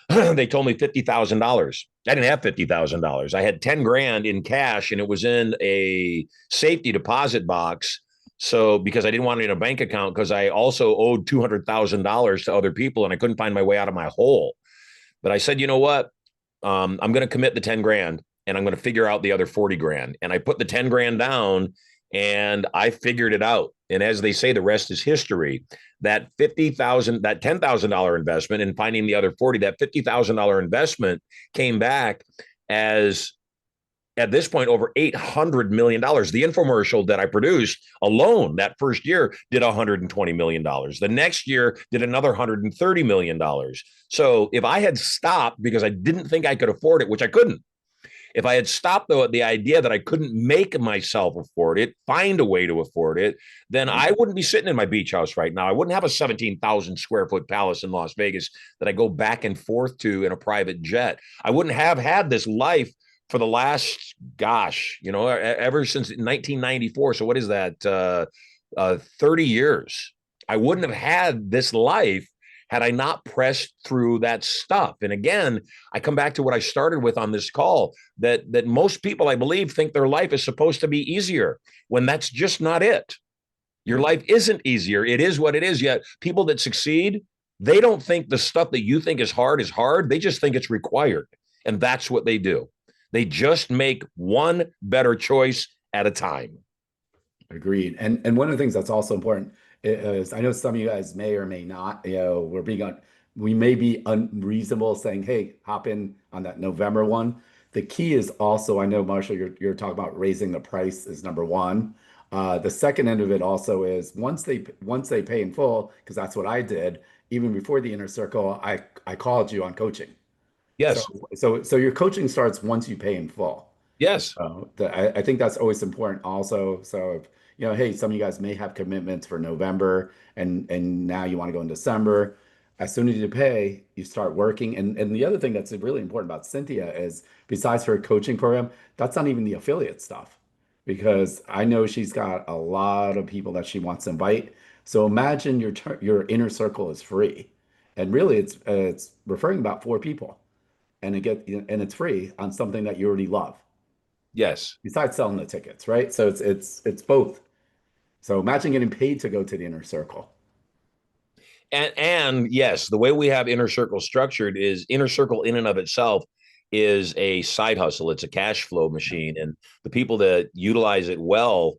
They told me $50,000. I didn't have $50,000. I had 10 grand in cash, and it was in a safety deposit box. So because I didn't want it in a bank account, because I also owed $200,000 to other people and I couldn't find my way out of my hole. But I said, you know what? I'm going to commit the 10 grand and I'm going to figure out the other 40 grand. And I put the 10 grand down and I figured it out. And as they say, the rest is history. That 50,000, that $10,000 investment and finding the other 40, that $50,000 investment came back as, at this point, over $800 million. The infomercial that I produced alone that first year did $120 million. The next year did another $130 million. So if I had stopped because I didn't think I could afford it, which I couldn't, if I had stopped though at the idea that I couldn't make myself afford it, find a way to afford it, then I wouldn't be sitting in my beach house right now. I wouldn't have a 17,000 square foot palace in Las Vegas that I go back and forth to in a private jet. I wouldn't have had this life for the last, gosh, ever since 1994. So what is that? 30 years. I wouldn't have had this life had I not pressed through that stuff. And again, I come back to what I started with on this call, that most people, I believe, think their life is supposed to be easier when that's just not it. Your life isn't easier. It is what it is. Yet people that succeed, they don't think the stuff that you think is hard is hard. They just think it's required. And that's what they do. They just make one better choice at a time. Agreed. And one of the things that's also important is I know some of you guys may or may not, we may be unreasonable saying, hey, hop in on that November one. The key is also, I know, Marshall, you're talking about raising the price is number one. The second end of it also is once they pay in full, because that's what I did, even before the inner circle, I called you on coaching. So Yes. so your coaching starts once you pay in full. Yes. I think that's always important also. So if, hey, some of you guys may have commitments for November and now you want to go in December. As soon as you pay, you start working. And the other thing that's really important about Cynthia is besides her coaching program, that's not even the affiliate stuff. Because I know she's got a lot of people that she wants to invite. So imagine your inner circle is free. And really it's referring about 4 people and it's free on something that you already love Yes. besides selling the tickets, right? So it's both. So imagine getting paid to go to the inner circle. And yes, the way we have inner circle structured is inner circle in and of itself is a side hustle. It's a cash flow machine. And the people that utilize it well,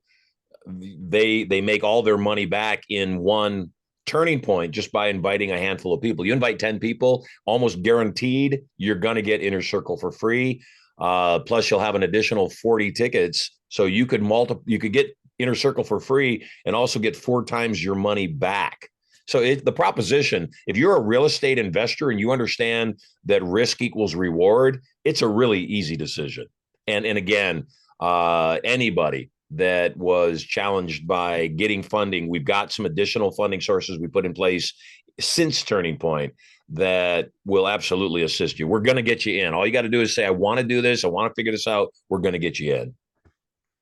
they make all their money back in one turning point just by inviting a handful of people. You invite 10 people, almost guaranteed you're going to get inner circle for free. Plus you'll have an additional 40 tickets. So you could get inner circle for free and also get 4 times your money back. So the proposition, if you're a real estate investor and you understand that risk equals reward, it's a really easy decision. And again, anybody that was challenged by getting funding, we've got some additional funding sources we put in place since Turning Point that will absolutely assist you. We're going to get you in. All you got to do is say, I want to do this. I want to figure this out. We're going to get you in.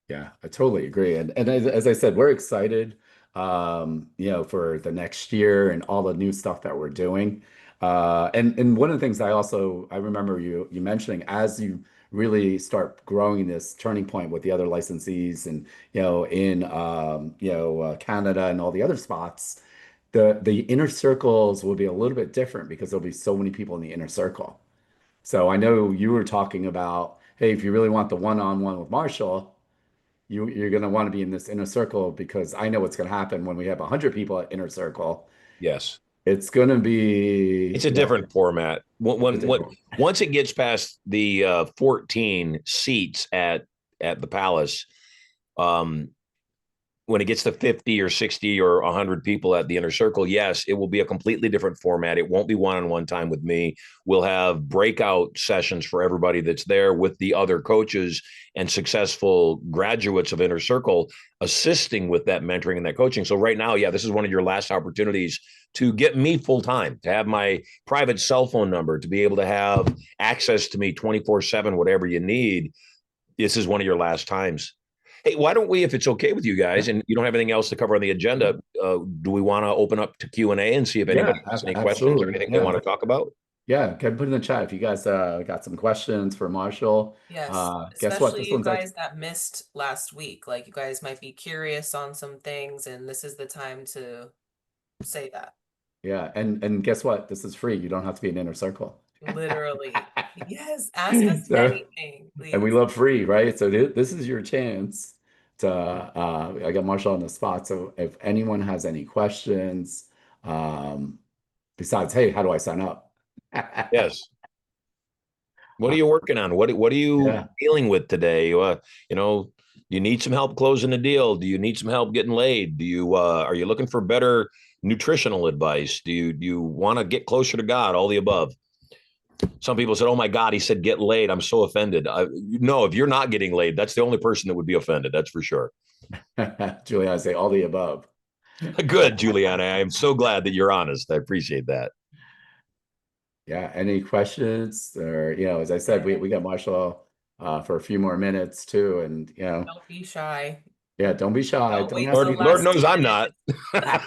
Yeah, I totally agree. And as I said, we're excited, for the next year and all the new stuff that we're doing. And one of the things I remember you mentioning as you really start growing this turning point with the other licensees and in Canada and all the other spots, the inner circles will be a little bit different because there'll be so many people in the inner circle. So I know you were talking about, hey, if you really want the one-on-one with Marshall, you're going to want to be in this inner circle because I know what's going to happen when we have 100 people at inner circle. Yes. It's going to be, It's a different format. When different. Once it gets past the 14 seats at the Palace, um, when it gets to 50 or 60 or 100 people at the inner circle, yes, it will be a completely different format. It won't be one-on-one time with me. We'll have breakout sessions for everybody that's there with the other coaches and successful graduates of inner circle assisting with that mentoring and that coaching. So right now, yeah, this is one of your last opportunities to get me full-time, to have my private cell phone number, to be able to have access to me 24/7, whatever you need. This is one of your last times. Hey, why don't we, if it's okay with you guys, Yeah, and you don't have anything else to cover on the agenda, do we want to open up to Q&A and see if yeah, anybody has any questions or absolutely. anything they Yeah. want to talk about? Yeah, can put in the chat if you guys got some questions for Marshall. Yes, Guess what? especially This you one's guys actually, that missed last week. Like you guys might be curious on some things, and this is the time to say that. yeah, and guess what? This is free. You don't have to be an inner circle. Literally. Yes, ask us So, anything, and we please. love free, right? So this is your chance to, I got Marshall on the spot. So if anyone has any questions, um, besides, hey, how do I sign up? Yes. What are you working on? What are you Yeah. dealing with today? You know, you need some help closing a deal. Do you need some help getting laid? Do you are you looking for better nutritional advice? Do you want to get closer to God? All the above. Some people said, "Oh my God," he said, "Get laid." I'm so offended. No, if you're not getting laid, that's the only person that would be offended. That's for sure. Julie, I say all the above. Good, Juliana. I am so glad that you're honest. I appreciate that. Yeah. Any questions? Or, as I said, we Yeah, got Marshall for a few more minutes too. And, don't be shy. yeah, don't be shy. Don't Don't wait ask till the me. Lord last knows two I'm not. minutes.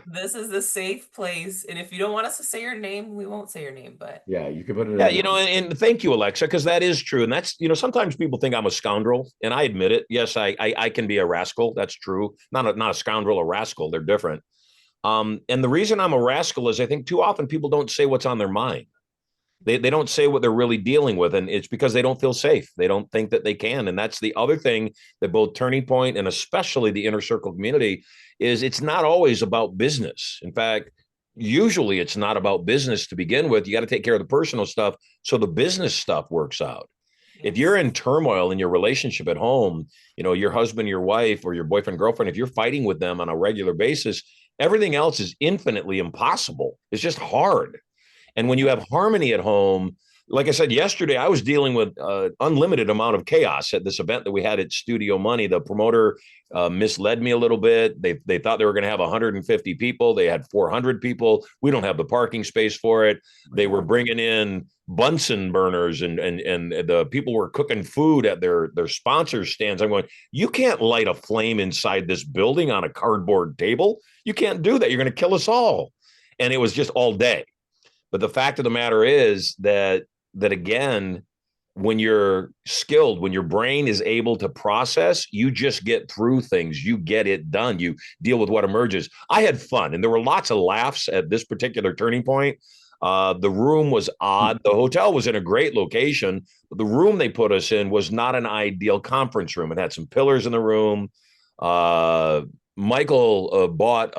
This is a safe place. And if you don't want us to say your name, we won't say your name, but Yeah, you can put it Yeah, in. and thank you, Alexa, because that is true. And that's, sometimes people think I'm a scoundrel, and I admit it. Yes, I can be a rascal. That's true. Not a scoundrel, a rascal. They're different. And the reason I'm a rascal is I think too often people don't say what's on their mind. They don't say what they're really dealing with, and it's because they don't feel safe. They don't think that they can. And that's the other thing that both Turning Point and especially the inner circle community is it's not always about business. In fact, usually it's not about business to begin with. You got to take care of the personal stuff so the business stuff works out. If you're yes. in turmoil in your relationship at home, your husband, your wife, or your boyfriend, girlfriend, if you're fighting with them on a regular basis, everything else is infinitely impossible. It's just hard. And when you have harmony at home, like I said yesterday, I was dealing with unlimited amount of chaos at this event that we had at Studio Money. The promoter misled me a little bit. They thought they were going to have 150 people. They had 400 people. We don't have the parking space for it. They were bringing in Bunsen burners and the people were cooking food at their sponsors stands. I'm going, you can't light a flame inside this building on a cardboard table. You can't do that. You're going to kill us all. And it was just all day. But the fact of the matter is that again, when you're skilled, when your brain is able to process, you just get through things. You get it done. You deal with what emerges. I had fun, and there were lots of laughs at this particular turning point. The room was odd. The hotel was in a great location, but the room they put us in was not an ideal conference room. It had some pillars in the room. Uh, Michael bought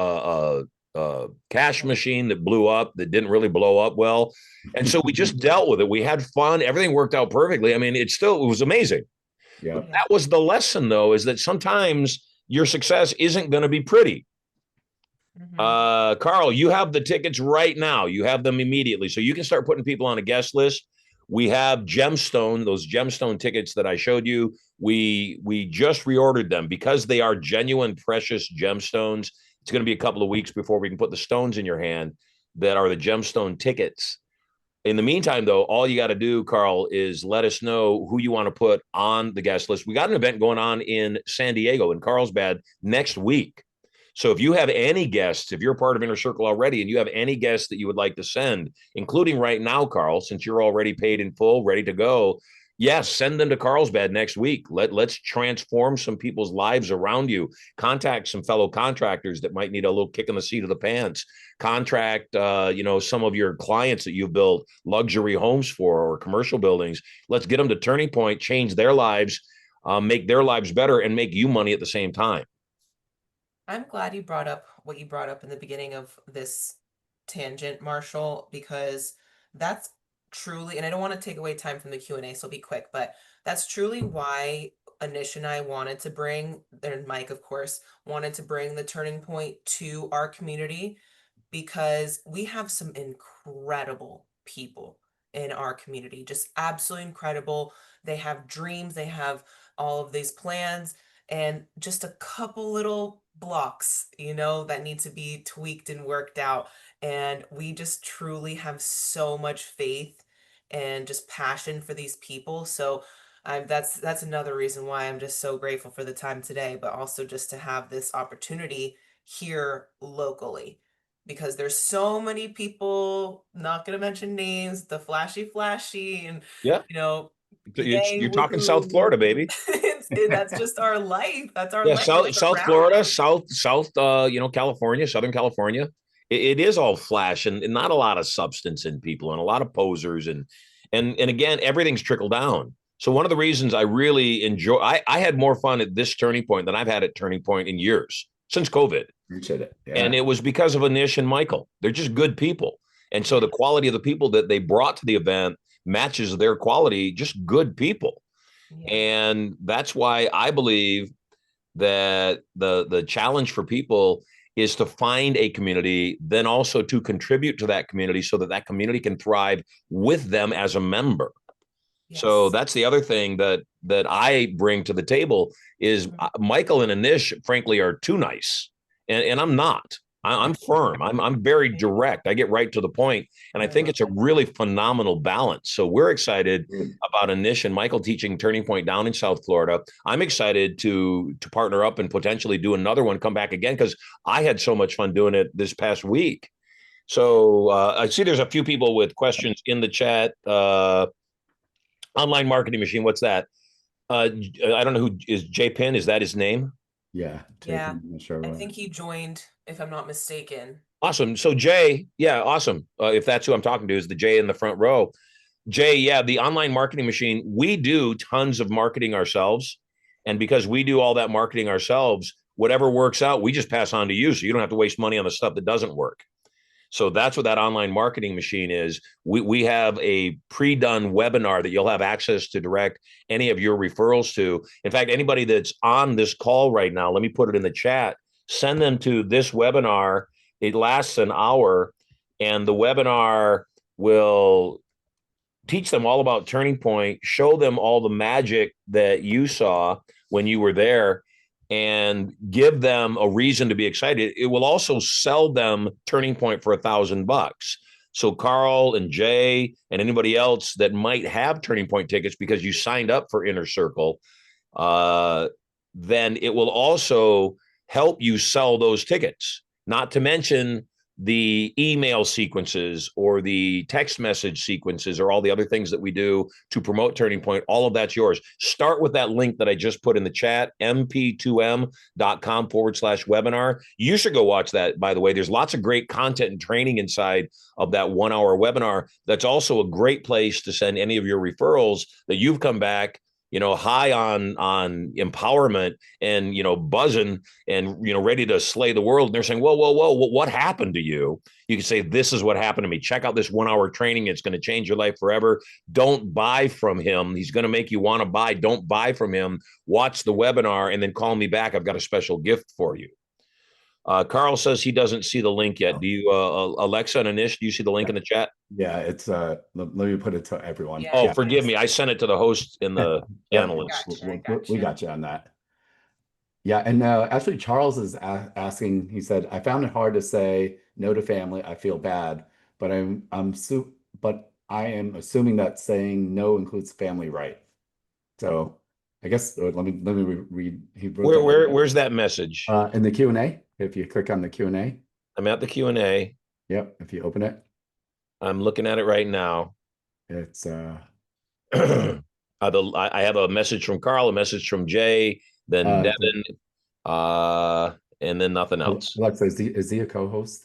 cash machine that blew up, that didn't really blow up well. And so we just dealt with it. We had fun. Everything worked out perfectly. I mean, it was amazing. Yeah. But that was the lesson, though, is that sometimes your success isn't going to be pretty. Mm-hmm. Carl, you have the tickets right now. You have them immediately. So you can start putting people on a guest list. We have those gemstone tickets that I showed you. We just reordered them because they are genuine, precious gemstones. It's going to be a couple of weeks before we can put the stones in your hand that are the gemstone tickets. In the meantime, though, all you got to do, Carl, is let us know who you want to put on the guest list. We got an event going on in San Diego, in Carlsbad, next week. So if you have any guests, if you're a part of Inner Circle already and you have any guests that you would like to send, including right now, Carl, since you're already paid in full, ready to go, yes, send them to Carlsbad next week. Let's transform some people's lives around you. Contact some fellow contractors that might need a little kick in the seat of the pants. Contract, some of your clients that you've built luxury homes for or commercial buildings. Let's get them to Turning Point, change their lives, make their lives better, and make you money at the same time. I'm glad you brought up what you brought up in the beginning of this tangent, Marshall, because that's truly, and I don't want to take away time from the Q&A, so be quick, but that's truly why Anish and I wanted to bring, and Mike, of course, wanted to bring the Turning Point to our community because we have some incredible people in our community, just absolutely incredible. They have dreams, they have all of these plans, and just a couple little blocks, that need to be tweaked and worked out. And we just truly have so much faith and just passion for these people. So that's another reason why I'm just so grateful for the time today, but also just to have this opportunity here locally because there's so many people, not going to mention names, the flashy, and, Yeah. you know, yay, You're talking South woohoo. Florida, baby. That's just our life. That's our Yeah, life. We're South Florida, surrounded. South, California, Southern California. It is all flash and not a lot of substance in people and a lot of posers and again, everything's trickled down. So one of the reasons I really enjoy, I had more fun at this turning point than I've had at Turning Point in years since COVID, Appreciate it. and Yeah. it was because of Anish and Michael. They're just good people, and so Yeah. the quality of the people that they brought to the event matches their quality. Just good people, Yeah. and that's why I believe that the challenge for people is to find a community, then also to contribute to that community so that that community can thrive with them as a member. So Yes. that's the other thing that I bring to the table is Mhm. Michael and Anish, frankly, are too nice, and I'm not. I'm firm. I'm very direct. I get right to the point, and I I think love it's a it. really phenomenal balance. So we're excited Good. about Anish and Michael teaching Turning Point down in South Florida. I'm excited to partner up and potentially do another one, come back again, because I had so much fun doing it this past week. So I see there's a few people with questions in the chat. Online marketing machine, what's that? I don't know who is J Pin. Is that his name? Yeah, Yeah. I'm not sure I what. think he joined, if I'm not mistaken. Awesome. So Jay, yeah, awesome. If that's who I'm talking to, is the Jay in the front row. Jay, yeah, the online marketing machine, we do tons of marketing ourselves. And because we do all that marketing ourselves, whatever works out, we just pass on to you. So you don't have to waste money on the stuff that doesn't work. So that's what that online marketing machine is. We have a pre-done webinar that you'll have access to direct any of your referrals to. In fact, anybody that's on this call right now, let me put it in the chat, send them to this webinar. It lasts an hour, and the webinar will teach them all about Turning Point, show them all the magic that you saw when you were there, and give them a reason to be excited. It will also sell them Turning Point for $1,000. So Carl and Jay and anybody else that might have Turning Point tickets because you signed up for Inner Circle, then it will also help you sell those tickets. Not to mention the email sequences or the text message sequences or all the other things that we do to promote Turning Point. All of that's yours. Start with that link that I just put in the chat, mp2m.com/webinar. You should go watch that, by the way. There's lots of great content and training inside of that 1 hour webinar. That's also a great place to send any of your referrals that you've come back, high on empowerment and, buzzing and, ready to slay the world. And they're saying, whoa, whoa, whoa, what happened to you? You can say, this is what happened to me. Check out this 1 hour training. It's going to change your life forever. Don't buy from him. He's going to make you want to buy. Don't buy from him. Watch the webinar and then call me back. I've got a special gift for you. Carl says he doesn't see the link yet. Do you, Alexa and Anish, do you see the link in the chat? Yeah, it's let me put it to everyone. Yeah. Oh, forgive me. I sent it to the host and the Yeah, analyst. we got you on that. Yeah, and actually, Charles is asking. He said, "I found it hard to say no to family. I feel bad, but but I am assuming that saying no includes family, right?" So I guess let me read. He wrote Where's that message? in the Q&A. If you click on the Q&A, I'm at the Q&A. yep. If you open it, I'm looking at it right now. it's I have a message from Carl, a message from Jay, then Devin, and then nothing else. Alexa, is he a co-host?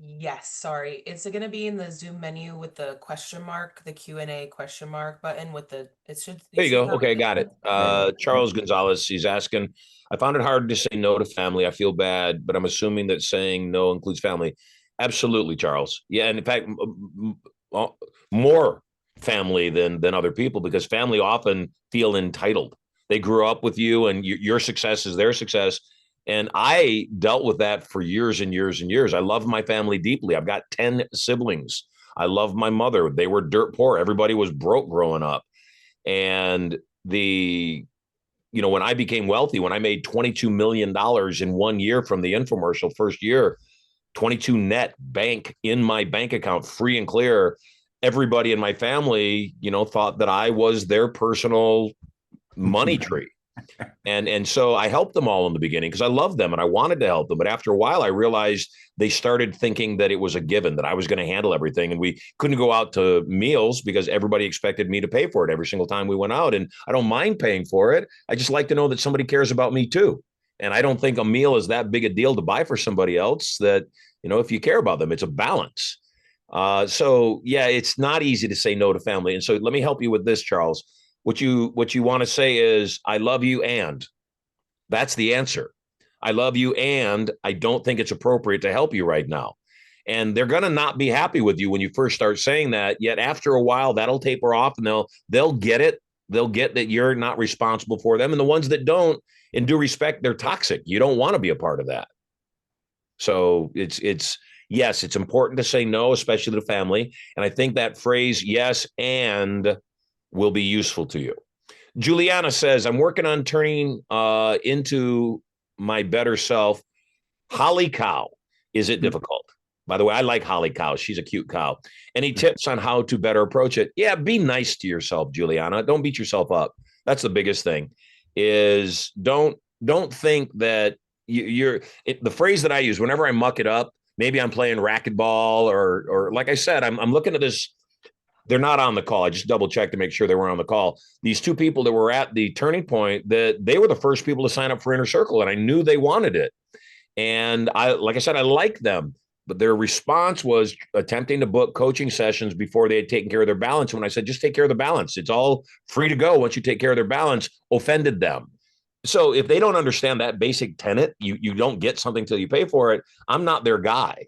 Yes, sorry. It's going to be in the Zoom menu with the question mark, the Q&A question mark button with the, it should. There you should go. have Okay, it. got it. Charles Gonzalez, he's asking, I found it hard to say no to family. I feel bad, but I'm assuming that saying no includes family. Absolutely, Charles. Yeah, and in fact, more family than other people, because family often feel entitled. They grew up with you, and your success is their success. And I dealt with that for years and years and years. I love my family deeply. I've got 10 siblings. I love my mother. They were dirt poor. Everybody was broke growing up. And when I became wealthy, when I made $22 million in 1 year from the infomercial, first year, 22 net bank in my bank account, free and clear. Everybody in my family, thought that I was their personal money tree. And so I helped them all in the beginning because I loved them and I wanted to help them. But after a while, I realized they started thinking that it was a given, that I was going to handle everything. And we couldn't go out to meals because everybody expected me to pay for it every single time we went out. And I don't mind paying for it. I just like to know that somebody cares about me too. And I don't think a meal is that big a deal to buy for somebody else, that, if you care about them, it's a balance. So yeah, it's not easy to say no to family. And so let me help you with this, Charles. What you want to say is, I love you, and that's the answer. I love you, and I don't think it's appropriate to help you right now. And they're going to not be happy with you when you first start saying that. Yet after a while, that'll taper off, and they'll get it. They'll get that you're not responsible for them. And the ones that don't, in due respect, they're toxic. You don't want to be a part of that. So yes, it's important to say no, especially to family. And I think that phrase, yes, and, will be useful to you. Juliana says, I'm working on turning into my better self. Holly cow. Is it difficult? By the way, I like Holly cows. She's a cute cow. Any tips on how to better approach it? Yeah, be nice to yourself, Juliana. Don't beat yourself up. That's the biggest thing. Is don't think that the phrase that I use whenever I muck it up. Maybe I'm playing racquetball or like I said, I'm looking at this. They're not on the call. I just double checked to make sure they weren't on the call. These two people that were at the turning point, that they were the first people to sign up for Inner Circle, and I knew they wanted it. And like I said, I like them, but their response was attempting to book coaching sessions before they had taken care of their balance. When I said, just take care of the balance, it's all free to go once you take care of their balance, offended them. So if they don't understand that basic tenet, you don't get something till you pay for it. I'm not their guy,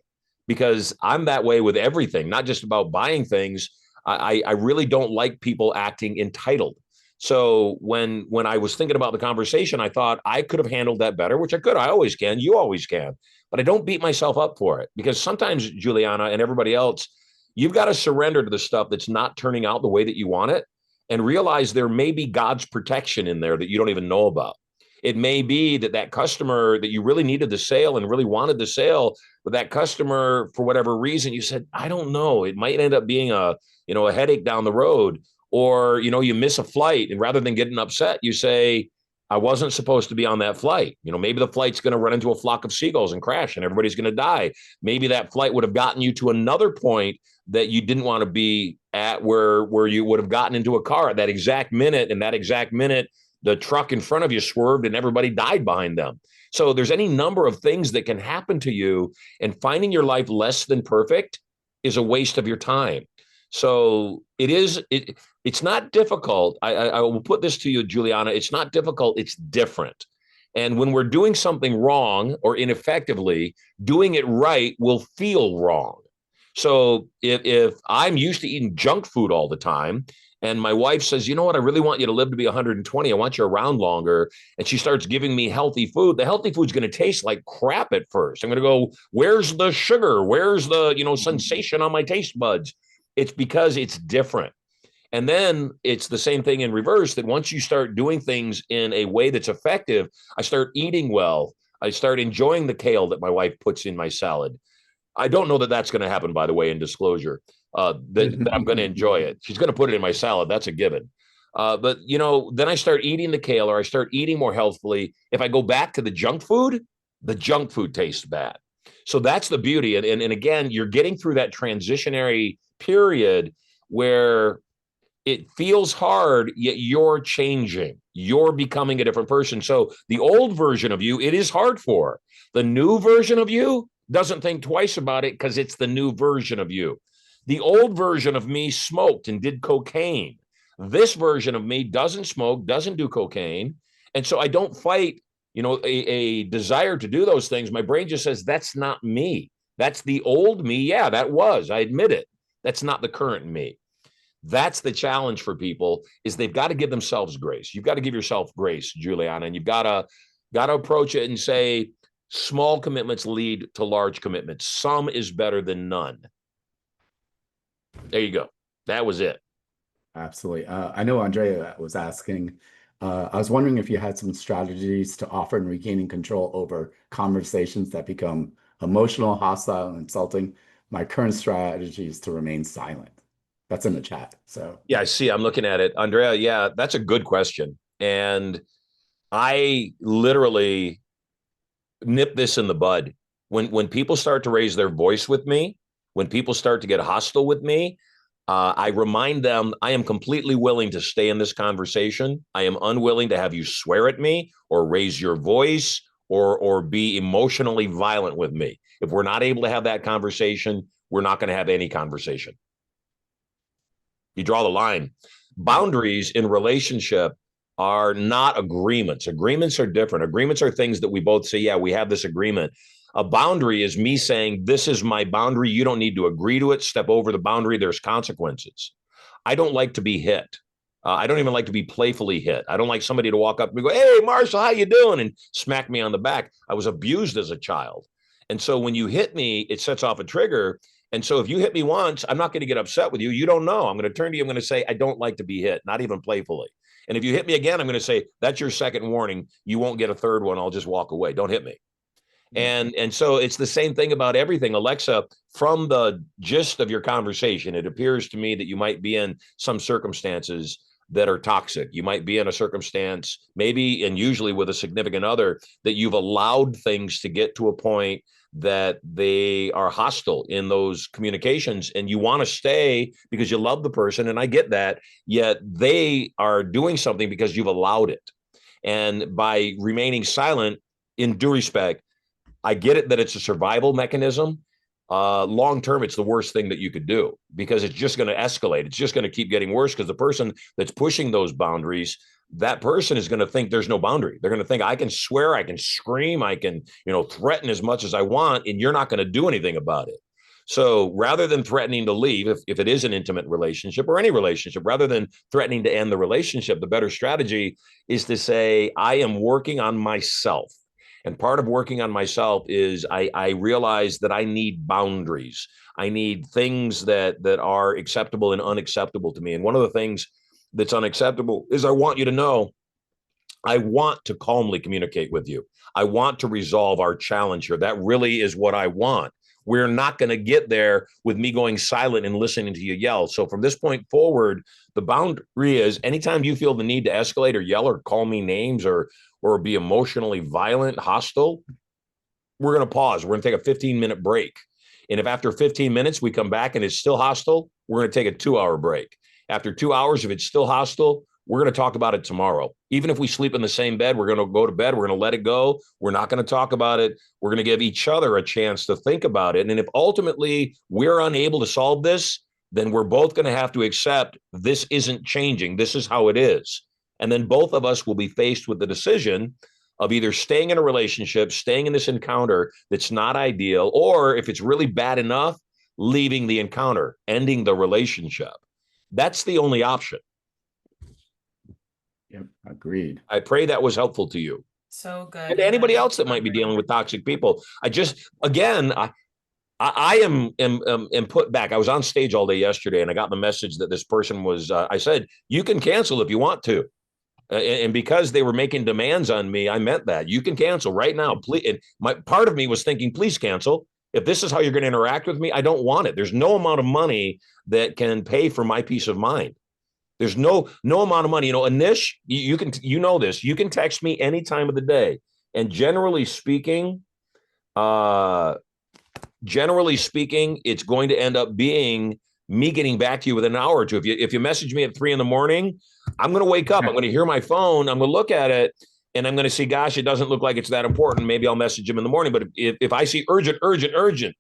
because I'm that way with everything, not just about buying things. I really don't like people acting entitled. So when I was thinking about the conversation, I thought I could have handled that better, which I could. I always can. You always can. But I don't beat myself up for it, because sometimes, Juliana and everybody else, you've got to surrender to the stuff that's not turning out the way that you want it, and realize there may be God's protection in there that you don't even know about. It may be that customer that you really needed the sale and really wanted the sale, but that customer, for whatever reason, you said, I don't know, it might end up being a headache down the road. Or, you miss a flight, and rather than getting upset, you say, I wasn't supposed to be on that flight. Maybe the flight's going to run into a flock of seagulls and crash and everybody's going to die. Maybe that flight would have gotten you to another point that you didn't want to be at, where you would have gotten into a car at that exact minute. And that exact minute, the truck in front of you swerved and everybody died behind them. So there's any number of things that can happen to you, and finding your life less than perfect is a waste of your time. So it's not difficult. I will put this to you, Juliana. It's not difficult. It's different. And when we're doing something wrong or ineffectively, doing it right will feel wrong. So if I'm used to eating junk food all the time, and my wife says, you know what, I really want you to live to be 120. I want you around longer. And she starts giving me healthy food. The healthy food's going to taste like crap at first. I'm going to go, where's the sugar? Where's the, sensation on my taste buds? It's because it's different. And then it's the same thing in reverse, that once you start doing things in a way that's effective, I start eating well. I start enjoying the kale that my wife puts in my salad. I don't know that that's going to happen, by the way, in disclosure, that I'm going to enjoy it. She's going to put it in my salad. That's a given. But, then I start eating the kale, or I start eating more healthfully. If I go back to the junk food tastes bad. So that's the beauty. And again, you're getting through that transitionary period where it feels hard, yet you're changing. You're becoming a different person. So the old version of you, it is hard for. The new version of you doesn't think twice about it, because it's the new version of you. The old version of me smoked and did cocaine. This version of me doesn't smoke, doesn't do cocaine. And so I don't fight, a desire to do those things. My brain just says, that's not me. That's the old me. Yeah, that was. I admit it. That's not the current me. That's the challenge for people, is they've got to give themselves grace. You've got to give yourself grace, Juliana, and you've got to approach it and say, small commitments lead to large commitments. Some is better than none. There you go. That was it. Absolutely. I know Andrea was asking, I was wondering if you had some strategies to offer in regaining control over conversations that become emotional, hostile, and insulting. My current strategy is to remain silent. That's in the chat. So yeah, I see. I'm looking at it. Andrea, yeah, that's a good question. And I literally nip this in the bud. When people start to raise their voice with me, when people start to get hostile with me, I remind them I am completely willing to stay in this conversation. I am unwilling to have you swear at me or raise your voice or be emotionally violent with me. If we're not able to have that conversation, we're not going to have any conversation. You draw the line. Boundaries in relationship are not agreements. Agreements are different. Agreements are things that we both say, yeah, we have this agreement. A boundary is me saying, this is my boundary. You don't need to agree to it. Step over the boundary. There's consequences. I don't like to be hit. I don't even like to be playfully hit. I don't like somebody to walk up and go, hey, Marshall, how you doing? And smack me on the back. I was abused as a child. And so when you hit me, it sets off a trigger. And so if you hit me once, I'm not going to get upset with you. You don't know. I'm going to turn to you. I'm going to say, I don't like to be hit, not even playfully. And if you hit me again, I'm going to say, that's your second warning. You won't get a third one. I'll just walk away. Don't hit me. Yeah. And so it's the same thing about everything. Alexa, from the gist of your conversation, it appears to me that you might be in some circumstances that are toxic. You might be in a circumstance, maybe and usually with a significant other, that you've allowed things to get to a point that they are hostile in those communications, and you want to stay because you love the person, and I get that, yet they are doing something because you've allowed it. And by remaining silent, in due respect, I get it that it's a survival mechanism. Long term, it's the worst thing that you could do because it's just going to escalate. It's just going to keep getting worse because the person that's pushing those boundaries, that person is going to think there's no boundary. They're going to think I can swear, I can scream, I can, threaten as much as I want, and you're not going to do anything about it. So rather than threatening to leave, if it is an intimate relationship or any relationship, rather than threatening to end the relationship, the better strategy is to say, I am working on myself. And part of working on myself is I realize that I need boundaries. I need things that are acceptable and unacceptable to me. And one of the things that's unacceptable is I want you to know I want to calmly communicate with you. I want to resolve our challenge here. That really is what I want. We're not going to get there with me going silent and listening to you yell. So from this point forward, the boundary is anytime you feel the need to escalate or yell or call me names or be emotionally violent, hostile, we're going to pause. We're going to take a 15-minute break. And if after 15 minutes we come back and it's still hostile, we're going to take a 2-hour break. After 2 hours, if it's still hostile, we're going to talk about it tomorrow. Even if we sleep in the same bed, we're going to go to bed. We're going to let it go. We're not going to talk about it. We're going to give each other a chance to think about it. And if ultimately we're unable to solve this, then we're both going to have to accept this isn't changing. This is how it is. And then both of us will be faced with the decision of either staying in a relationship, staying in this encounter that's not ideal, or if it's really bad enough, leaving the encounter, ending the relationship. That's the only option. Yep, agreed. I pray that was helpful to you. So good. And anybody else that might be dealing with toxic people. I am put back. I was on stage all day yesterday, and I got the message that this person was. I said, "You can cancel if you want to," and because they were making demands on me, I meant that you can cancel right now, please. And my part of me was thinking, please cancel. If this is how you're going to interact with me, I don't want it. There's no amount of money that can pay for my peace of mind. There's no amount of money. Anish, you can this. You can text me any time of the day, and generally speaking, it's going to end up being me getting back to you within an hour or two. If you message me at 3 a.m, I'm going to wake up. I'm going to hear my phone. I'm going to look at it, and I'm going to see, gosh, it doesn't look like it's that important. Maybe I'll message him in the morning. But if I see urgent,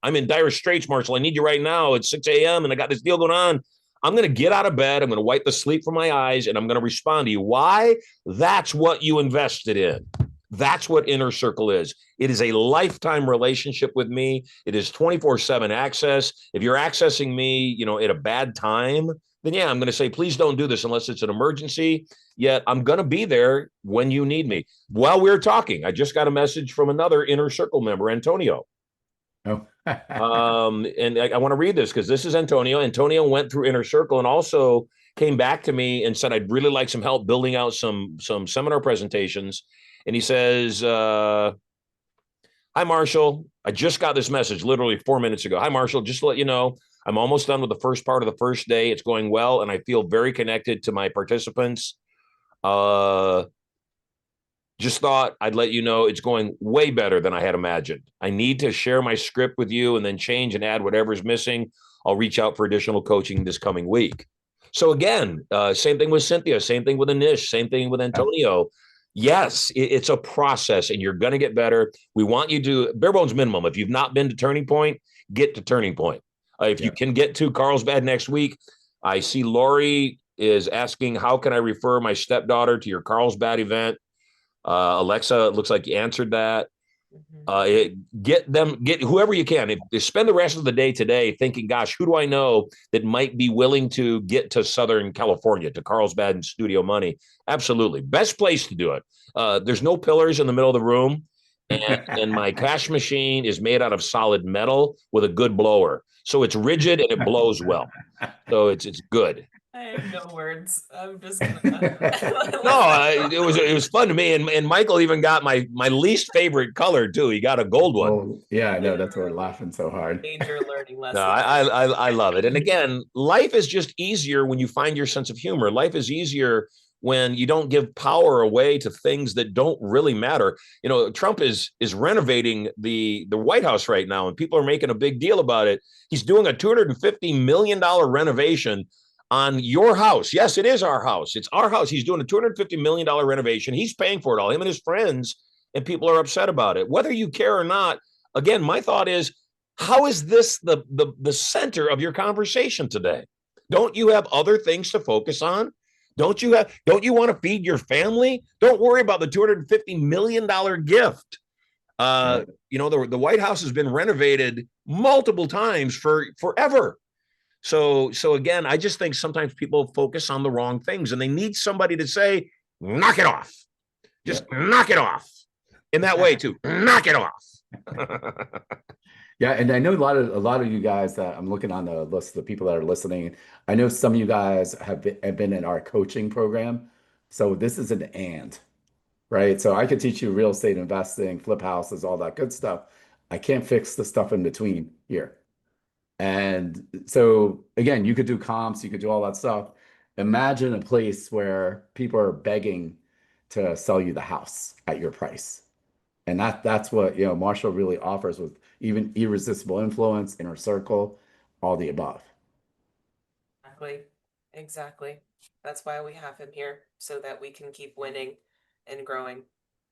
I'm in dire straits, Marshall. I need you right now. It's 6 a.m. and I got this deal going on. I'm going to get out of bed. I'm going to wipe the sleep from my eyes, and I'm going to respond to you. Why? That's what you invested in. That's what Inner Circle is. It is a lifetime relationship with me. It is 24/7 access. If you're accessing me, at a bad time, then yeah, I'm going to say, please don't do this unless it's an emergency. Yet I'm going to be there when you need me. While we're talking, I just got a message from another Inner Circle member, Antonio. Oh. And I want to read this because this is Antonio. Antonio went through Inner Circle and also came back to me and said, I'd really like some help building out some seminar presentations. And he says, hi, Marshall. I just got this message literally 4 minutes ago. Hi, Marshall. Just to let you know, I'm almost done with the first part of the first day. It's going well, and I feel very connected to my participants. Just thought I'd let you know it's going way better than I had imagined. I need to share my script with you and then change and add whatever's missing. I'll reach out for additional coaching this coming week. So again, same thing with Cynthia, same thing with Anish, same thing with Antonio. Yes, it's a process and you're going to get better. We want you to, bare bones minimum, if you've not been to Turning Point, get to Turning Point. If you can get to Carlsbad next week, I see Lori is asking, how can I refer my stepdaughter to your Carlsbad event? Alexa, it looks like you answered that. Get whoever you can. Spend the rest of the day today thinking, gosh, who do I know that might be willing to get to Southern California, to Carlsbad and Studio Money? Absolutely. Best place to do it. There's no pillars in the middle of the room. And my cash machine is made out of solid metal with a good blower. So it's rigid and it blows well. So it's good. I have no words. I'm just gonna No, listen. it was fun to me, and Michael even got my least favorite color too. He got a gold one. Oh, yeah, I know. That's why we're Literally laughing so hard. major learning No, lesson I, there. I I love it. And again, life is just easier when you find your sense of humor. Life is easier when you don't give power away to things that don't really matter. You know, Trump is renovating the White House right now, and people are making a big deal about it. He's doing a $250 million renovation on your house. Yes, it is our house. It's our house. He's doing a $250 million renovation. He's paying for it all, him and his friends, and people are upset about it. Whether you care or not, again, my thought is, how is this the center of your conversation today? Don't you have other things to focus on? Don't you want to feed your family? Don't worry about the $250 million gift. Right. The White House has been renovated multiple times for forever. So again, I just think sometimes people focus on the wrong things, and they need somebody to say, knock it off. Just Yep. knock it off. In that way too. Knock it off. Yeah, and I know a lot of you guys that I'm looking on the list, the people that are listening. I know some of you guys have been in our coaching program. So this is an and, right? So I could teach you real estate investing, flip houses, all that good stuff. I can't fix the stuff in between here. And so again, you could do comps, you could do all that stuff. Imagine a place where people are begging to sell you the house at your price. And that's what, Marshall really offers with even irresistible influence, inner circle, all the above. Exactly. Exactly. That's why we have him here, so that we can keep winning and growing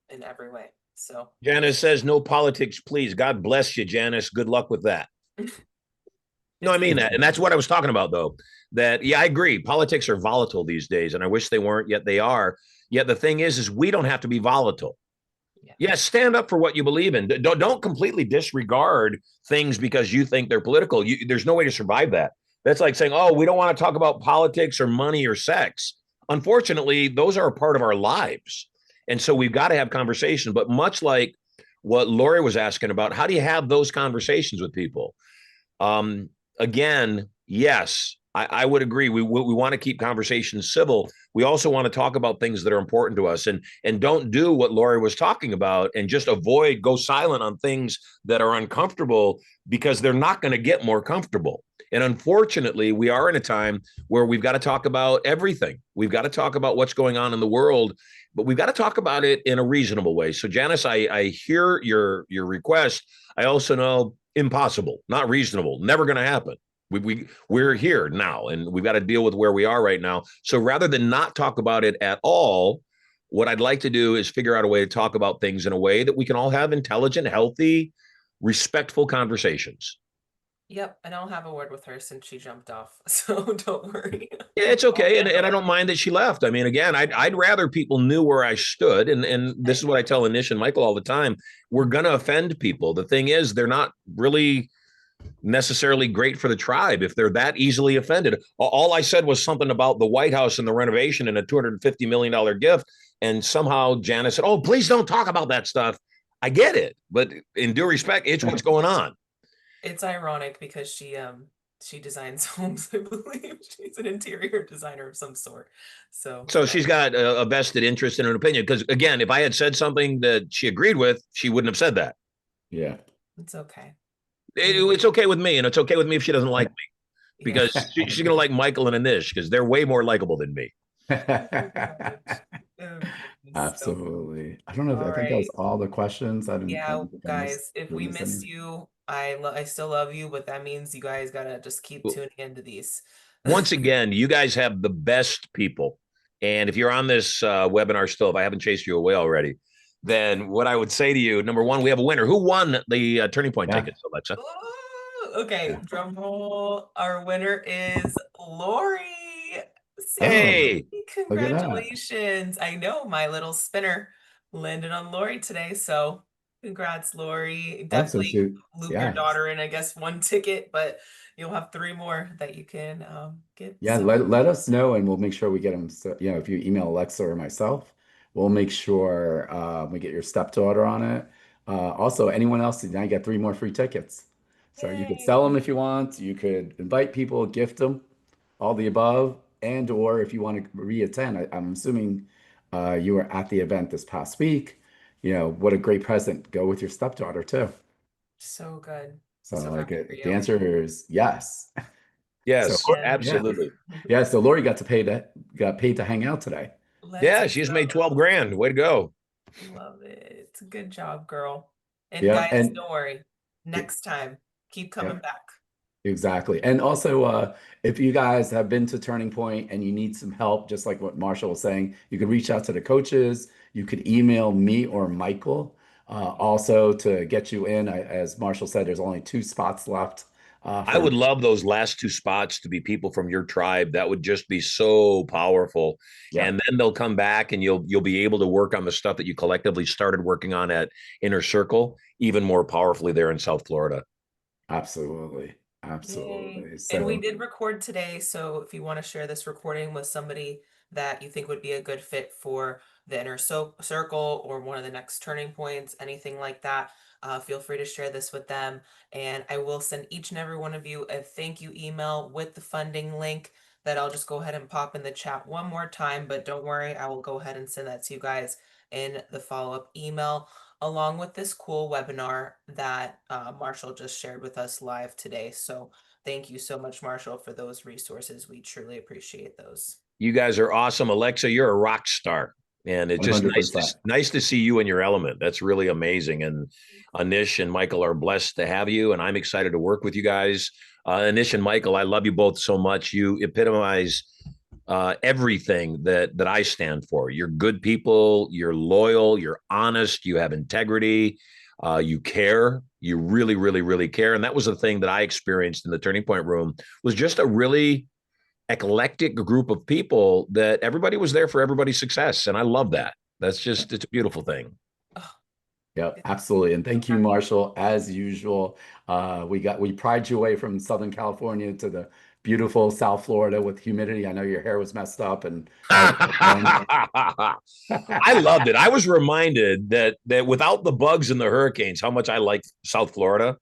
in every way. So Janice says, no politics, please. God bless you, Janice. Good luck with that. No, I it's mean that. And that's what I was talking about, though. That, yeah, I agree. Politics are volatile these days, and I wish they weren't, yet they are. Yet the thing is we don't have to be volatile. yeah, Yeah, stand up for what you believe in. Don't completely disregard things because you think they're political. There's no way to survive that. That's like saying, oh, we don't want to talk about politics or money or sex. Unfortunately, those are a part of our lives. And so we've got to have conversation. But much like what Lori was asking about, how do you have those conversations with people? Um, Again, yes, I would agree. We want to keep conversations civil. We also want to talk about things that are important to us, and don't do what Lori was talking about and just go silent on things that are uncomfortable, because they're not going to get more comfortable. And unfortunately, we are in a time where we've got to talk about everything. We've got to talk about what's going on in the world, but we've got to talk about it in a reasonable way. So, Janice, I hear your request. I also know impossible, not reasonable, never going to happen. We're here now, and we've got to deal with where we are right now. So rather than not talk about it at all, what I'd like to do is figure out a way to talk about things in a way that we can all have intelligent, healthy, respectful conversations. yep. And I'll have a word with her since she jumped off. So don't worry. Yeah, it's I'll okay, and handle I it. don't mind that she left. I mean, again, I'd rather people knew where I stood, and this is what I tell Anish and Michael all the time. We're gonna offend people. The thing is, they're not really necessarily great for the tribe if they're that easily offended. All I said was something about the White House and the renovation and a $250 million gift, and somehow Janice said, "Oh, please don't talk about that stuff." I get it, but in due respect, it's what's going on. It's ironic because she designs homes, I believe. She's an interior designer of some sort. So So yeah, she's got a vested interest in an opinion. Because again, if I had said something that she agreed with, she wouldn't have said that. Yeah. it's okay. It's okay with me, and it's okay with me if she doesn't like me, Yeah. because she's going to like Michael and Anish because they're way more likable than me. Oh gosh. Oh goodness. So Absolutely. I don't know if all I think that was right. all the questions. I Yeah, don't think I missed. guys, if Did I we miss any? missed you, I still love you, but that means you guys gotta just keep tuning into these. Once again, you guys have the best people. And if you're on this webinar still, if I haven't chased you away already, then what I would say to you, number one, we have a winner. Who won the Turning Point Yeah. tickets, Alexa? Ooh, okay, Yeah. drum roll. Our winner is Lori. See, Oh, Hey, look at that. congratulations. I know my little spinner landed on Lori today, so congrats, Lori. Awesome. Definitely So, loop your yeah. daughter in, I guess, one ticket, but you'll have three more that you can get. Yeah, So let us know and we'll make sure we get them. So, if you email Alexa or myself, we'll make sure we get your stepdaughter on it. Also, anyone else, now you get three more free tickets. So you could sell them yay. if you want. You could invite people, gift them, all the above. and or if you want to re-attend, I'm assuming you were at the event this past week. You know, what a great present. Go with your stepdaughter too. So good. So So like happy for the you. answer is yes. So Yes, And yeah, absolutely. yeah. So Lori got paid to hang out today. let's Yeah, she just made go. 12 grand. Way to go. Love it. Good job, girl. And Yeah, guys, and don't worry. Next time, keep yeah, coming back. exactly. And also, if you guys have been to Turning Point and you need some help, just like what Marshall was saying, you could reach out to the coaches. You could email me or Michael. Also, to get you in, as Marshall said, there's only 2 spots left. I For would love those last 2 spots to be people from your tribe. That would just be so powerful. Yeah, And then they'll come back and you'll be able to work on the stuff that you collectively started working on at Inner Circle even more powerfully there in South Florida. absolutely, Yay. absolutely. And we So did record today, so if you want to share this recording with somebody that you think would be a good fit for the circle or one of the next turning points, anything like that, feel free to share this with them. And I will send each and every one of you a thank you email with the funding link that I'll just go ahead and pop in the chat one more time. But don't worry, I will go ahead and send that to you guys in the follow-up email, along with this cool webinar that Marshall just shared with us live today. So thank you so much, Marshall, for those resources. We truly appreciate those. You guys are awesome. Alexa, you're a rock star. And it's just 100%. nice to see you in your element. That's really amazing. And Anish and Michael are blessed to have you. And I'm excited to work with you guys. Anish and Michael, I love you both so much. You epitomize everything that I stand for. You're good people. You're loyal. You're honest. You have integrity. You care. You really, really, really care. And that was the thing that I experienced in the Turning Point room was just a really eclectic group of people that everybody was there for everybody's success. And I love that. It's a beautiful thing. Oh, Yeah, it's absolutely. And so thank you, happy. Marshall. As usual, we pried you away from Southern California to the beautiful South Florida with humidity. I know your hair was messed up and all the fun. I loved it. I was reminded that without the bugs and the hurricanes, how much I like South Florida.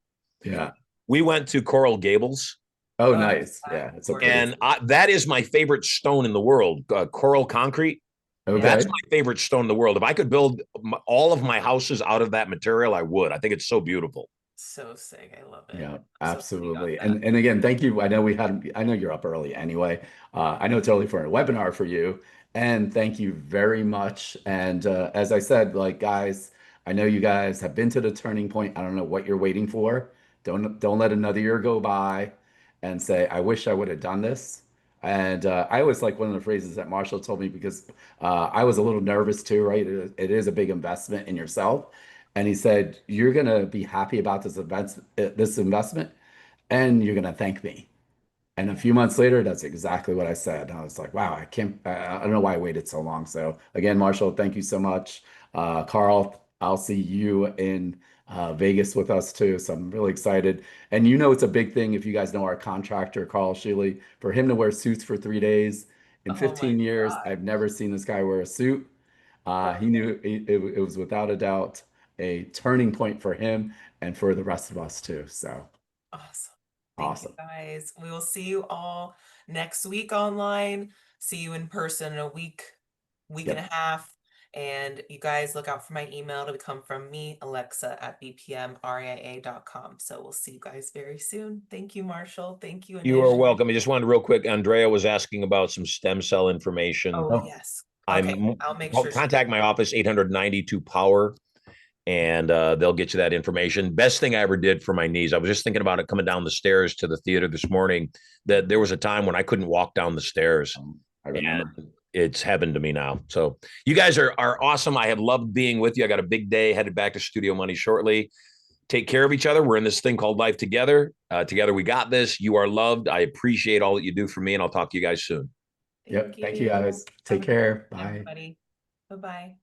Yeah. We went to Coral Gables, Oh, Oh, nice. yeah, Yeah, it's a pretty. gorgeous. and that is my favorite stone in the world. Coral concrete. Yeah. That's Okay. my favorite stone in the world. If I could build all of my houses out of that material, I would. I think it's so beautiful. So sick. I love it. Yeah, I'm so glad you got absolutely. that. And again, thank you. I know you're up early anyway. I know it's early for a webinar for you. And thank you very much. And as I said, like guys, I know you guys have been to the turning point. I don't know what you're waiting for. Don't let another year go by and say, I wish I would have done this. And I always like one of the phrases that Marshall told me because I was a little nervous too, right? It is a big investment in yourself. And he said, "You're gonna be happy about this investment, and you're gonna thank me." And a Yeah. few months later, that's exactly what I said. I was like, "Wow, I don't know why I waited so long." So again, Marshall, thank you so much. Carl, I'll see you in Vegas with us too. So I'm really excited. And you know, it's a big thing if you guys know our contractor, Carl Sheely, for him to wear suits for 3 days. In Oh my 15 years, God. I've never seen this guy wear a suit. He Perfect. knew it was without a doubt a turning point for him and for the rest of us too. So Awesome. Thank you awesome. guys. We will see you all next week online. See you in person in a week and Yep. a half. And you guys look out for my email to come from me, Alexa at bpmria.com. So we'll see you guys very soon. Thank you, Marshall. Thank you, You are Anish. welcome. I just wanted real quick. Andrea was asking about some stem cell information. Oh, Oh, yes. Okay, I'm I'll make sure she gets contact my office 892 power and they'll get you that information. Best thing I ever did for my knees. I was just thinking about it coming down the stairs to the theater this morning that there was a time when I couldn't walk down the stairs I and remember. it's heaven to me now. So you guys are awesome. I have loved being with you. I got a big day headed back to Studio Money shortly. Take care of each other. We're in this thing called life together. Together we got this. You are loved. I appreciate all that you do for me and I'll talk to you guys soon. Thank Yep. Thank you you. guys. Have Take a good care. one, Bye. everybody. Bye-bye.